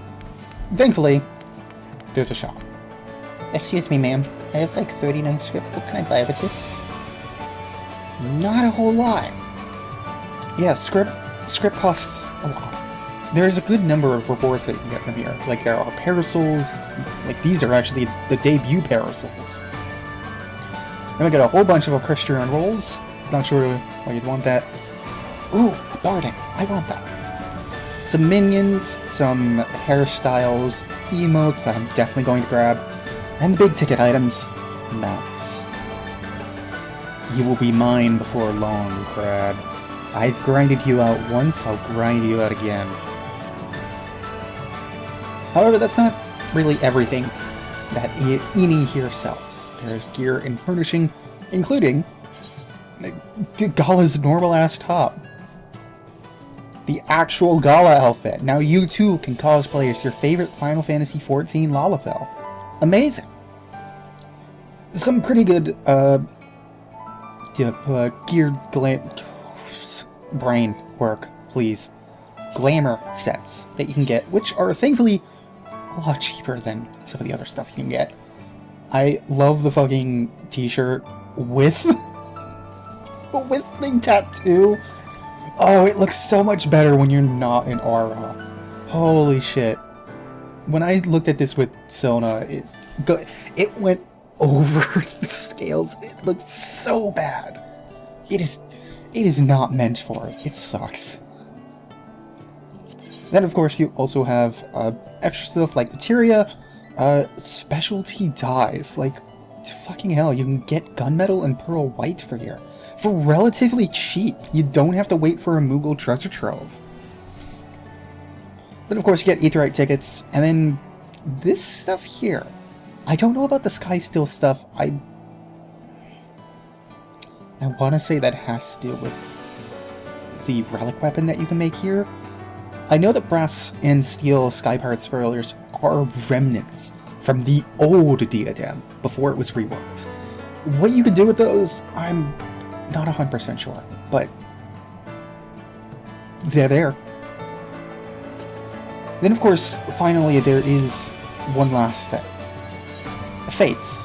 Speaker 2: thankfully, there's a shop. Excuse me, ma'am. I have like 39 script. What can I buy with this? Not a whole lot. Yeah, script costs a lot. There's a good number of rewards that you can get from here. Like there are parasols. Like these are actually the debut parasols. Then we get a whole bunch of equestrian rolls. Not sure why you'd want that. Ooh, barding. I want that. Some minions, some hairstyles, emotes that I'm definitely going to grab, and the big ticket items, mounts. You will be mine before long, Crab. I've grinded you out once, I'll grind you out again. However, that's not really everything that Eni here sells. There's gear and furnishing, including Gala's normal-ass top. The actual Gala outfit. Now you too can cosplay as your favorite Final Fantasy XIV Lalafell. Amazing. Some pretty good geared brain work, please. Glamour sets that you can get, which are thankfully a lot cheaper than some of the other stuff you can get. I love the fucking t-shirt with the tattoo. Oh, it looks so much better when you're not in aura. Holy shit. When I looked at this with Sona, it went over the scales. It looked so bad. It is not meant for it. It sucks. Then, of course, you also have extra stuff like materia, specialty dyes. Like, fucking hell, you can get gunmetal and pearl white for here. For relatively cheap. You don't have to wait for a Moogle treasure trove. Then, of course, you get Aetheryte tickets, and then this stuff here. I don't know about the Sky Steel stuff. I want to say that has to do with the relic weapon that you can make here. I know that brass and steel Sky Pirate spoilers are remnants from the old diadem before it was reworked. What you can do with those, I'm not 100% sure, but they're there. Then, of course, finally, there is one last thing. Fates.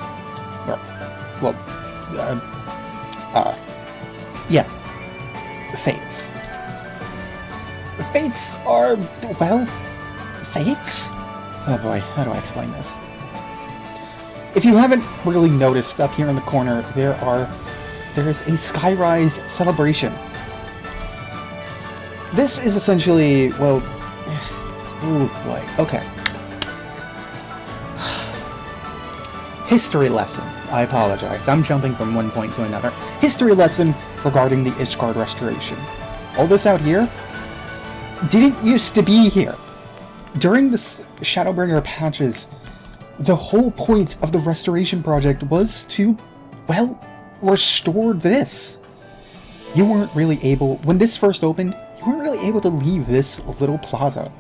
Speaker 2: Yeah. Fates. Fates are, well, fates? Oh boy, how do I explain this? If you haven't really noticed, up here in the corner, there are there is a Skyrise celebration. This is essentially, well, oh boy, okay. History lesson. I apologize. I'm jumping from one point to another. History lesson regarding the Ishgard restoration. All this out here didn't used to be here. During the Shadowbringer patches, the whole point of the restoration project was to, well, restore this. You weren't really able, when this first opened, you weren't really able to leave this little plaza.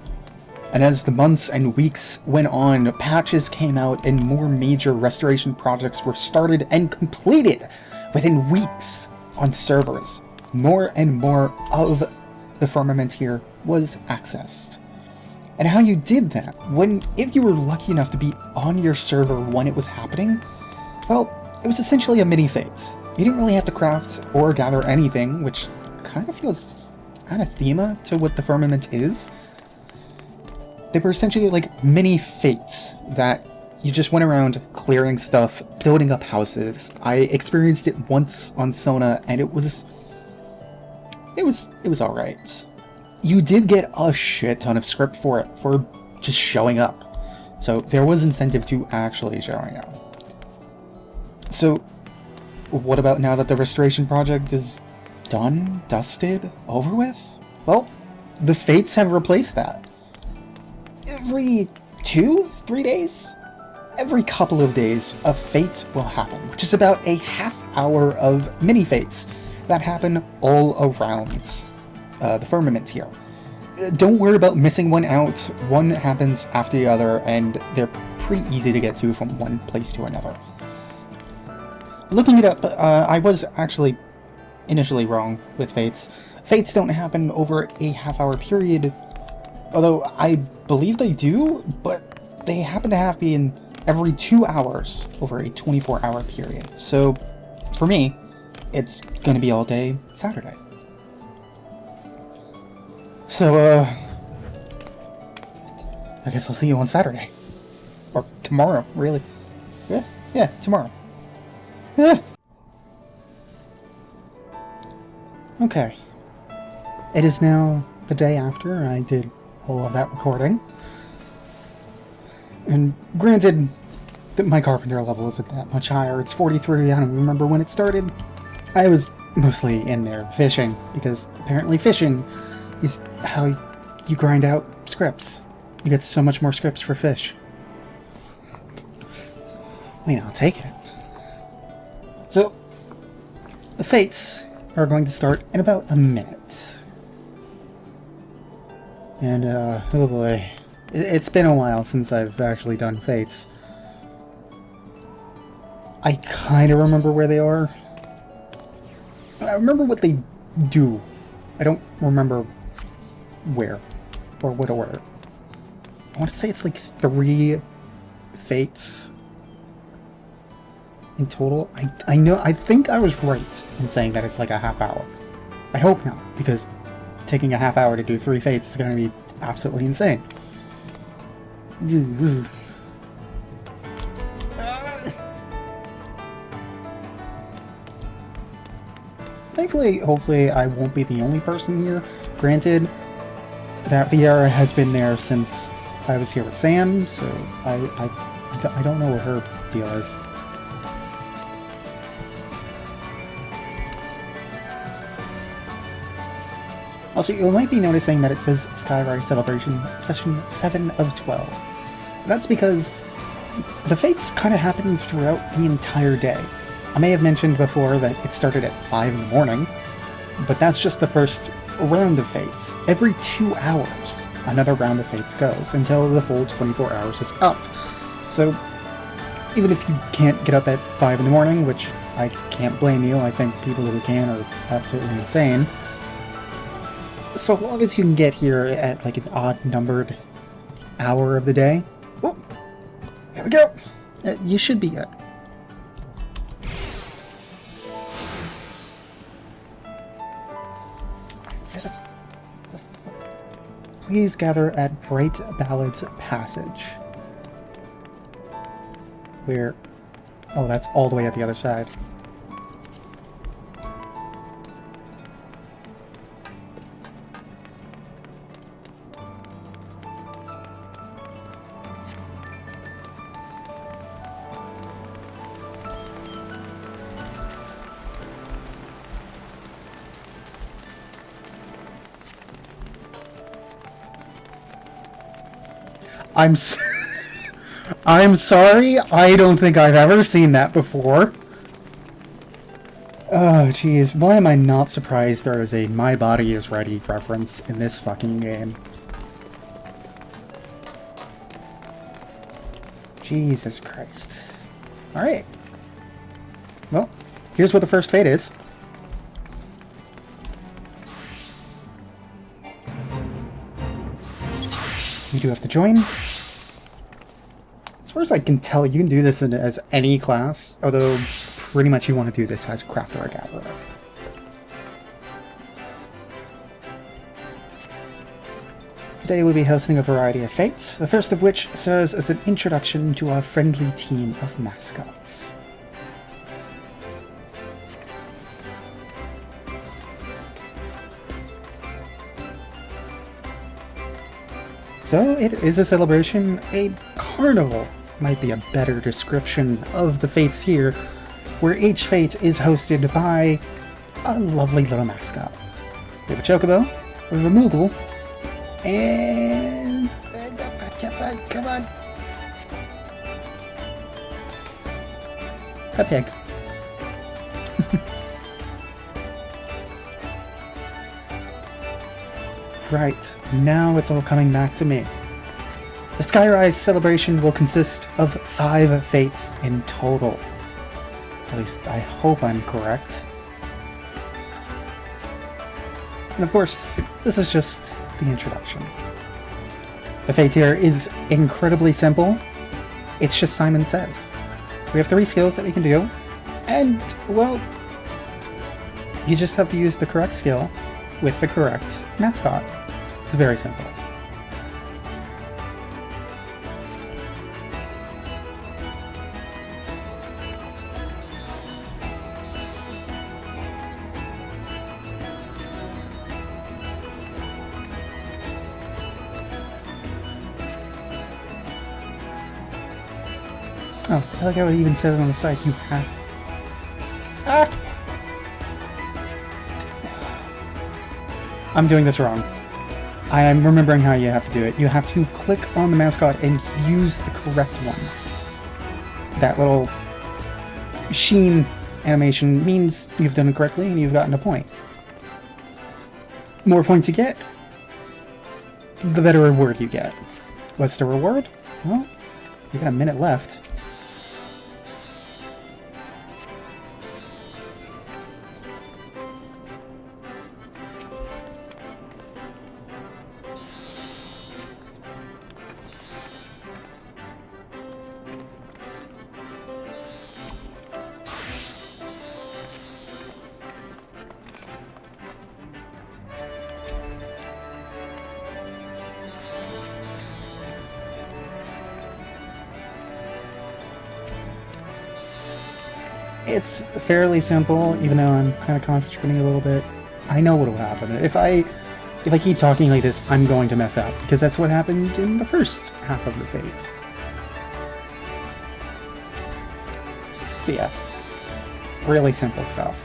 Speaker 2: And as the months and weeks went on, patches came out and more major restoration projects were started and completed within weeks on servers. More and more of the firmament here was accessed. And how you did that, if you were lucky enough to be on your server when it was happening, well, it was essentially a mini-phase. You didn't really have to craft or gather anything, which kind of feels anathema to what the firmament is. They were essentially like mini-fates that you just went around clearing stuff, building up houses. I experienced it once on Sona, and it was alright. You did get a shit ton of script for it, for just showing up. So there was incentive to actually showing up. So what about now that the restoration project is done, dusted, over with? Well, the fates have replaced that. Every 2-3 days? Every couple of days, a fate will happen, which is about a half hour of mini-fates that happen all around the firmament here. Don't worry about missing one out. One happens after the other, and they're pretty easy to get to from one place to another. Looking it up, I was actually initially wrong with fates. Fates don't happen over a half-hour period, although I believe they do, but they happen to happen every 2 hours over a 24-hour period. So, for me, it's gonna be all day Saturday. So, I guess I'll see you on Saturday. Or tomorrow, really. Yeah, tomorrow. Yeah. Okay. It is now the day after I did all of that recording. And granted, that my carpenter level isn't that much higher. It's 43, I don't remember when it started. I was mostly in there fishing, because apparently fishing is how you grind out scripts. You get so much more scripts for fish. I mean, I'll take it. So, the fates are going to start in about a minute. And, oh boy. It's been a while since I've actually done fates. I kind of remember where they are. I remember what they do. I don't remember where or what order. I want to say it's like 3 fates in total. I think I was right in saying that it's like a half hour. I hope not, because taking a half hour to do 3 fates is going to be absolutely insane. Thankfully, hopefully, I won't be the only person here. Granted, that Viera has been there since I was here with Sam, so I don't know what her deal is. Also, you might be noticing that it says Skyrise Celebration Session 7 of 12. That's because the fates kind of happen throughout the entire day. I may have mentioned before that it started at 5 in the morning, but that's just the first round of fates. Every 2 hours, another round of fates goes, until the full 24 hours is up. So, even if you can't get up at 5 in the morning, which I can't blame you, I think people who can are absolutely insane, so long as you can get here at like an odd-numbered hour of the day, whoop, here we go! You should be good. Please gather at Bright Ballad's Passage. Where... oh, that's all the way at the other side. I'm sorry, I don't think I've ever seen that before. Oh, jeez. Why am I not surprised there is a My Body is Ready reference in this fucking game? Jesus Christ. Alright. Well, here's what the first fate is. You do have to join. As far as I can tell, you can do this as any class, although pretty much you want to do this as Crafter or Gatherer. Today we'll be hosting a variety of fates, the first of which serves as an introduction to our friendly team of mascots. So it is a celebration, a carnival might be a better description of the fates here, where each fate is hosted by a lovely little mascot. We have a Chocobo, we have a Moogle, and... come on! A pig. Right, now it's all coming back to me. The Skyrise celebration will consist of 5 fates in total. At least I hope I'm correct. And of course, this is just the introduction. The fate here is incredibly simple. It's just Simon Says. We have 3 skills that we can do, and, well, you just have to use the correct skill with the correct mascot. It's very simple. Oh, I like how it even says on the side, you have... Ah! I'm doing this wrong. I am remembering how you have to do it. You have to click on the mascot and use the correct one. That little sheen animation means you've done it correctly and you've gotten a point. The more points you get, the better reward you get. What's the reward? Well, you got a minute left. It's fairly simple, even though I'm kind of concentrating a little bit. I know what will happen. If I keep talking like this, I'm going to mess up, because that's what happened in the first half of the fate. But yeah, really simple stuff.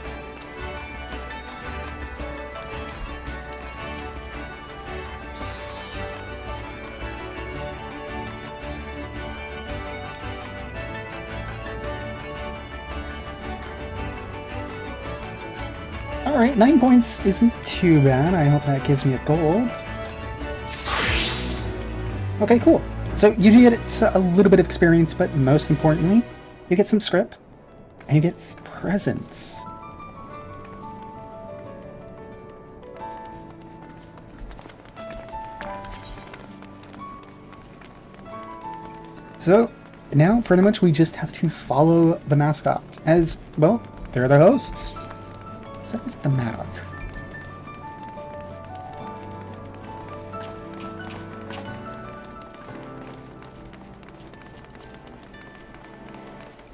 Speaker 2: Alright, 9 points isn't too bad. I hope that gives me a gold. Okay, cool. So you do get a little bit of experience, but most importantly, you get some script, and you get presents. So now pretty much we just have to follow the mascot, as, well, they're the hosts. So what's the matter?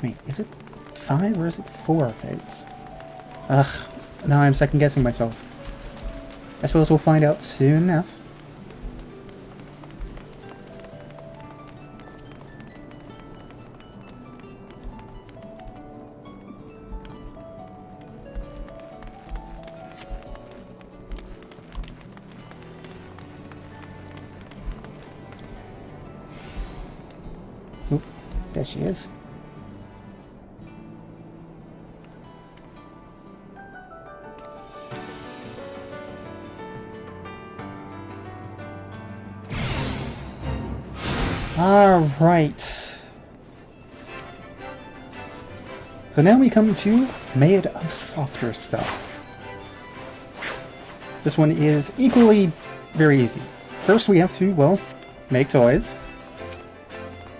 Speaker 2: Wait, is it 5 or is it 4 fates? Ugh, now I'm second guessing myself. I suppose we'll find out soon enough. There she is. Alright. So now we come to made of softer stuff. This one is equally very easy. First we have to, well, make toys.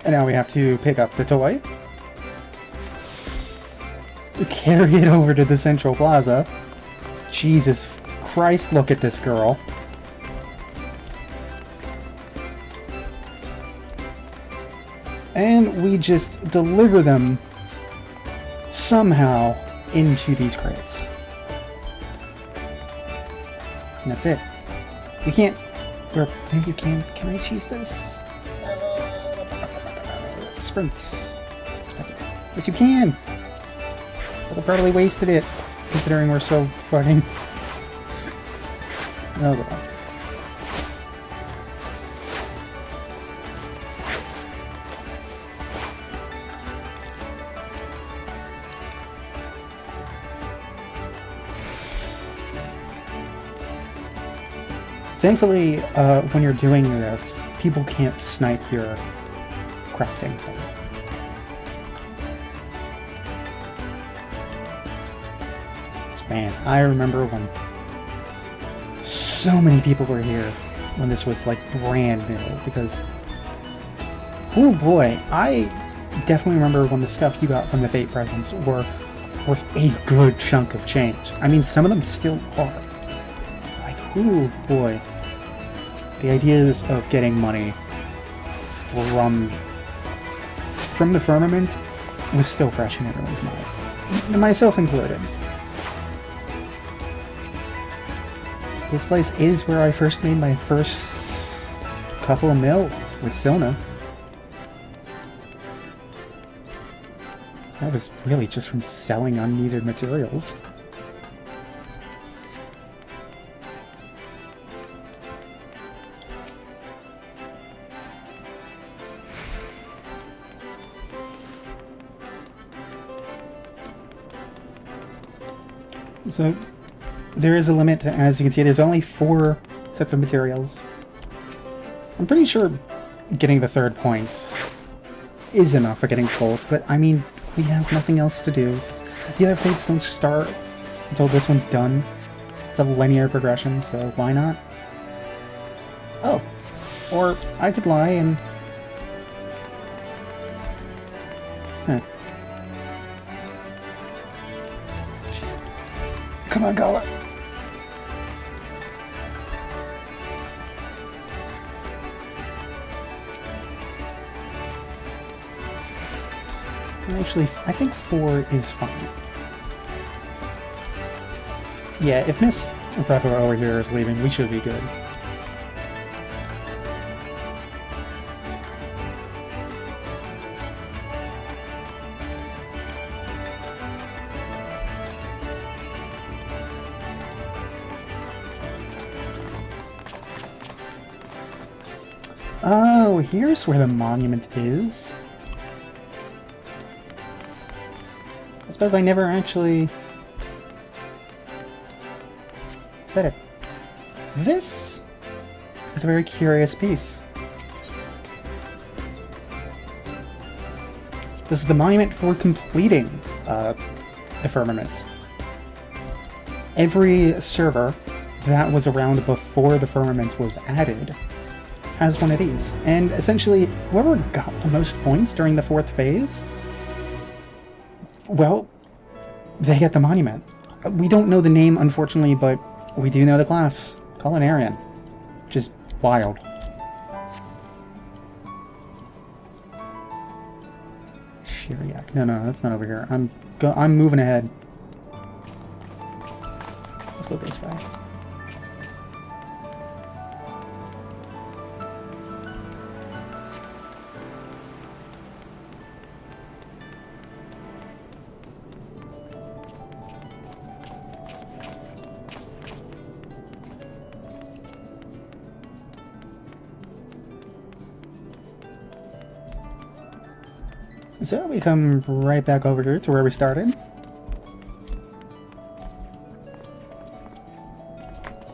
Speaker 2: And now we have to pick up the toy. Carry it over to the central plaza. Jesus Christ, look at this girl. And we just deliver them somehow into these crates. And that's it. We can't... Or maybe you can... Can I choose this? Sprint. Yes, you can! But I probably wasted it, considering we're so fucking... Oh, well. Thankfully, when you're doing this, people can't snipe your crafting. Man, I remember when so many people were here when this was like brand new, because oh boy, I definitely remember when the stuff you got from the Fate presents were worth a good chunk of change. I mean, some of them still are. Ooh, boy. The ideas of getting money from the firmament was still fresh in everyone's mind. Myself included. This place is where I first made my first couple of mil with Silna. That was really just from selling unneeded materials. So, there is a limit, as you can see, there's only 4 sets of materials. I'm pretty sure getting the 3rd point is enough for getting gold, but I mean, we have nothing else to do. The other fates don't start until this one's done. It's a linear progression, so why not? Oh, or I could lie and... Huh. Come on, Gala. Actually, I think 4 is fine. Yeah, if Miss Pfeffer over here is leaving, we should be good. Oh, here's where the monument is. I suppose I never actually said it. This is a very curious piece. This is the monument for completing the firmament. Every server that was around before the firmament was added has one of these. And essentially, whoever got the most points during the 4th phase, well, they get the monument. We don't know the name, unfortunately, but we do know the class. Culinarian. Which is wild. Shiriak. No, that's not over here. I'm moving ahead. Let's go this way. So we come right back over here to where we started.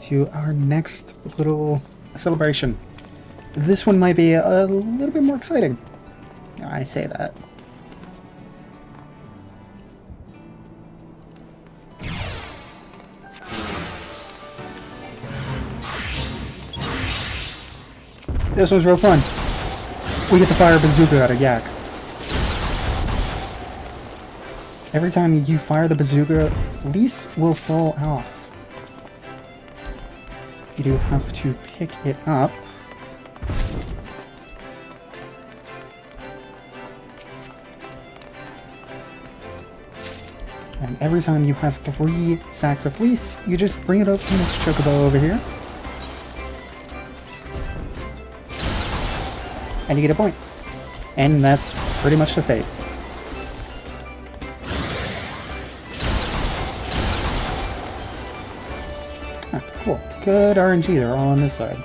Speaker 2: To our next little celebration. This one might be a little bit more exciting. I say that. This one's real fun. We get to fire a bazooka at a yak. Every time you fire the bazooka, fleece will fall off. You do have to pick it up. And every time you have 3 sacks of fleece, you just bring it up to this chocobo over here. And you get a point. And that's pretty much the fate. Ah, cool. Good RNG, they're all on this side.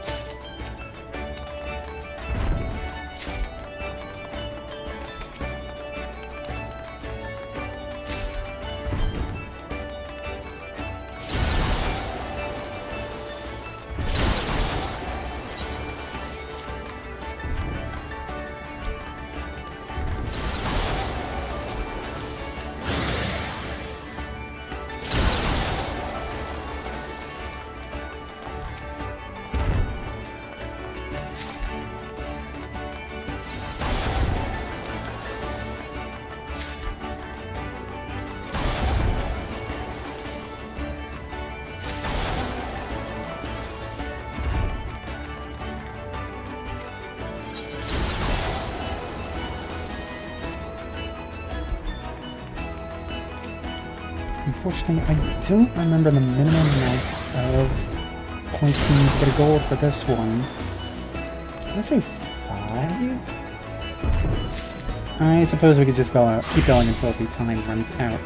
Speaker 2: Unfortunately, I don't remember the minimum amount of points you need to get a gold for this one. Did I say 5? I suppose we could just keep going until the time runs out.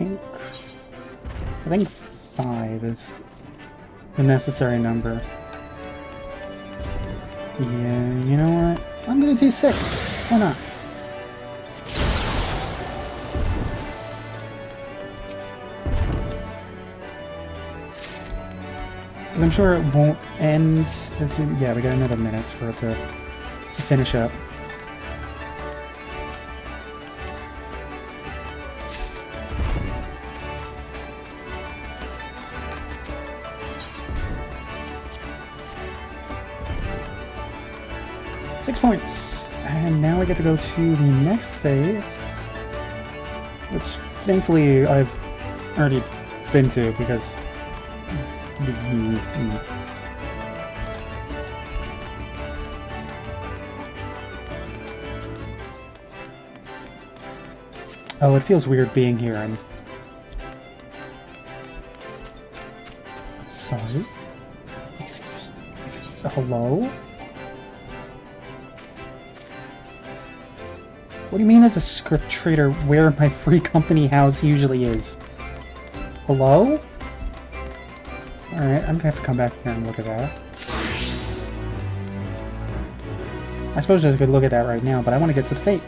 Speaker 2: I think 5 is the necessary number. Yeah, you know what? I'm gonna do 6. Why not? Because I'm sure it won't end as soon. Yeah, we got another minute for it to finish up. Points. And now we get to go to the next phase, which thankfully I've already been to because oh, it feels weird being here. I'm sorry. Excuse me. Hello? What do you mean as a script trader where my free company house usually is? Hello? Alright, I'm gonna have to come back here and look at that. I suppose I could look at that right now, but I want to get to the fate.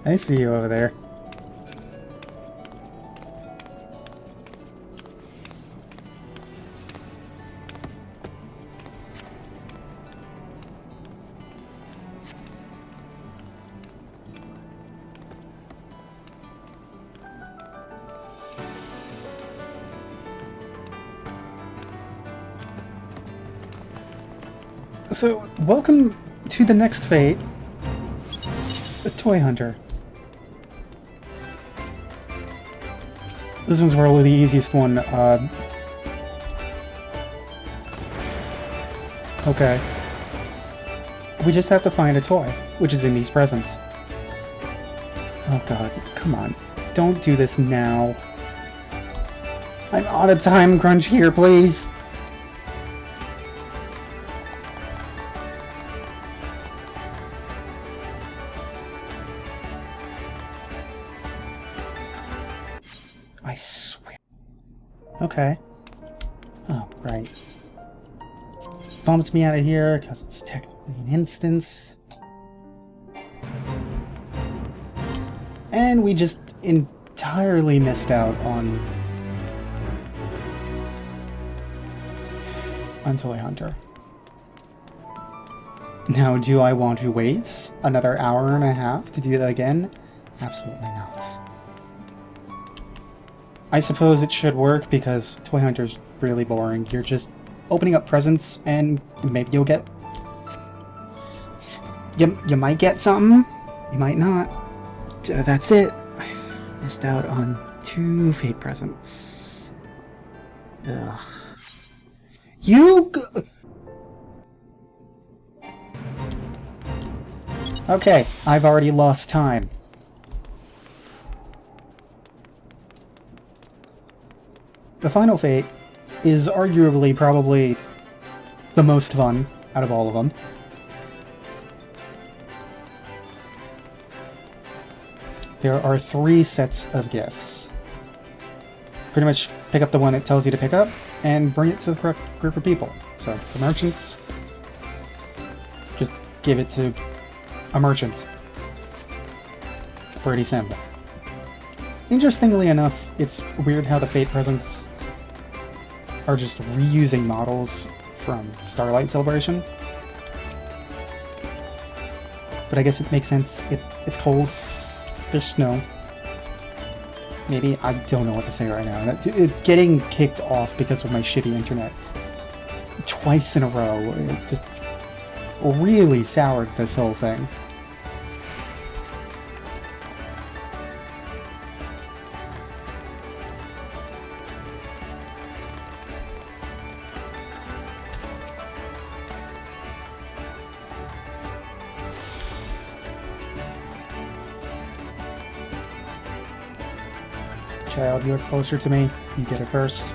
Speaker 2: I see you over there. So, welcome to the next fate, the Toy Hunter. This one's probably the easiest one. Okay. We just have to find a toy, which is in these presents. Oh god, come on. Don't do this now. I'm on a time crunch here, please. I swear. Okay. Oh, right. Bumps me out of here because it's technically an instance. And we just entirely missed out on Toy Hunter. Now, do I want to wait another hour and a half to do that again? Absolutely not. I suppose it should work because Toy Hunter's really boring. You're just opening up presents and maybe you'll get... You might get something, you might not. That's it. I missed out on 2 fate presents. Ugh. Okay, I've already lost time. The final fate is arguably probably the most fun out of all of them. There are 3 sets of gifts. Pretty much pick up the one it tells you to pick up and bring it to the correct group of people. So the merchants, just give it to a merchant. Pretty simple. Interestingly enough, it's weird how the fate presents are just reusing models from Starlight Celebration. But I guess it makes sense. It's cold. There's snow. Maybe. I don't know what to say right now. Getting kicked off because of my shitty internet twice in a row, it just really soured this whole thing. Child, you're closer to me. You get it first.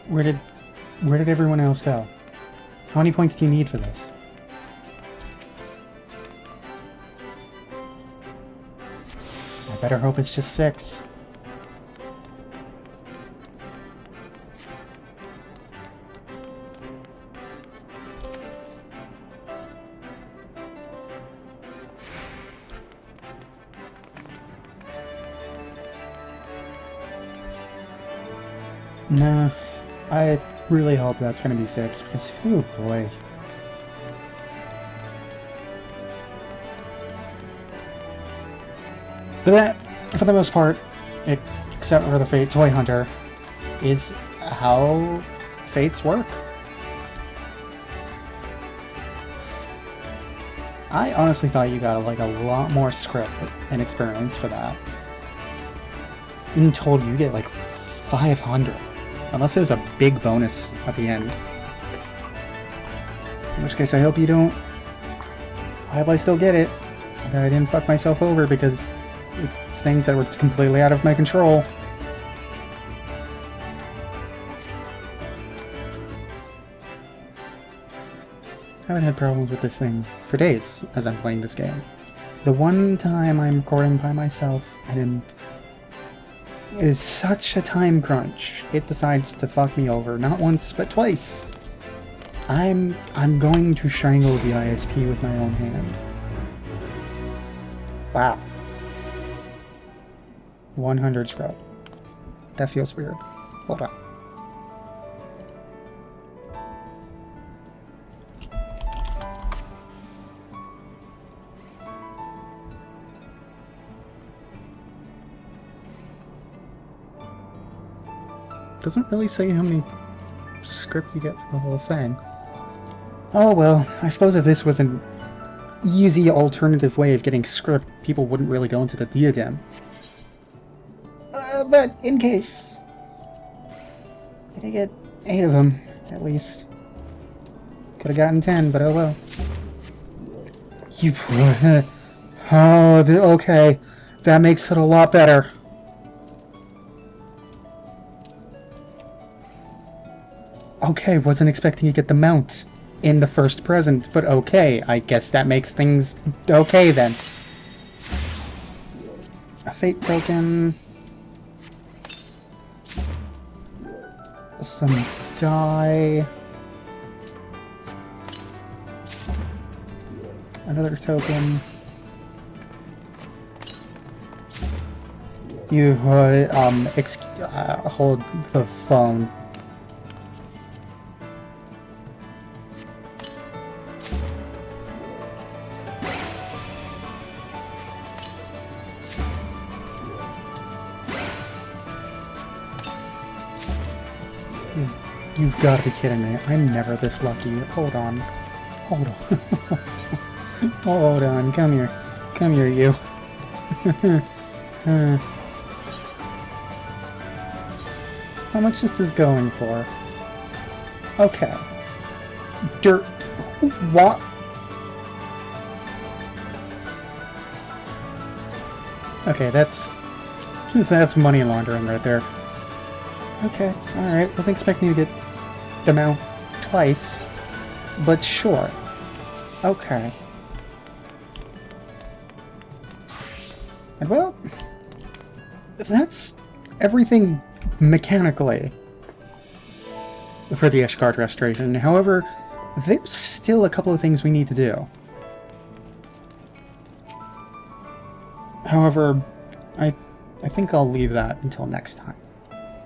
Speaker 2: Where did everyone else go? How many points do you need for this? I better hope it's just 6. No, I really hope that's going to be 6, because, oh boy. But that, for the most part, it except for the Fate Toy Hunter, is how fates work. I honestly thought you got like a lot more script and experience for that. In total, you get like 500. Unless there's a big bonus at the end. In which case, I hope you don't... I hope I still get it. That I didn't fuck myself over because it's things that were completely out of my control. I haven't had problems with this thing for days as I'm playing this game. The one time I'm recording by myself and it is such a time crunch, it decides to fuck me over, not once, but twice. I'm going to strangle the ISP with my own hand. Wow. 100 scrub. That feels weird. Hold on. Doesn't really say how many script you get for the whole thing. Oh well, I suppose if this was an easy alternative way of getting script, people wouldn't really go into the diadem. But in case... Did I get 8 of them, at least? Could have gotten 10, but oh well. You poor... Oh, okay. That makes it a lot better. Okay, wasn't expecting to get the mount in the first present, but okay, I guess that makes things okay then. A fate token. Some die. Another token. You, hold the phone. You've got to be kidding me. I'm never this lucky. Hold on. Hold on. Hold on. Come here. Come here, you. How much is this going for? Okay. Dirt. What? Okay, that's money laundering right there. Okay, alright. Wasn't expecting to get the mount twice, but sure. Okay. And well, that's everything mechanically for the Ishgard restoration. However, there's still a couple of things we need to do. However, I think I'll leave that until next time.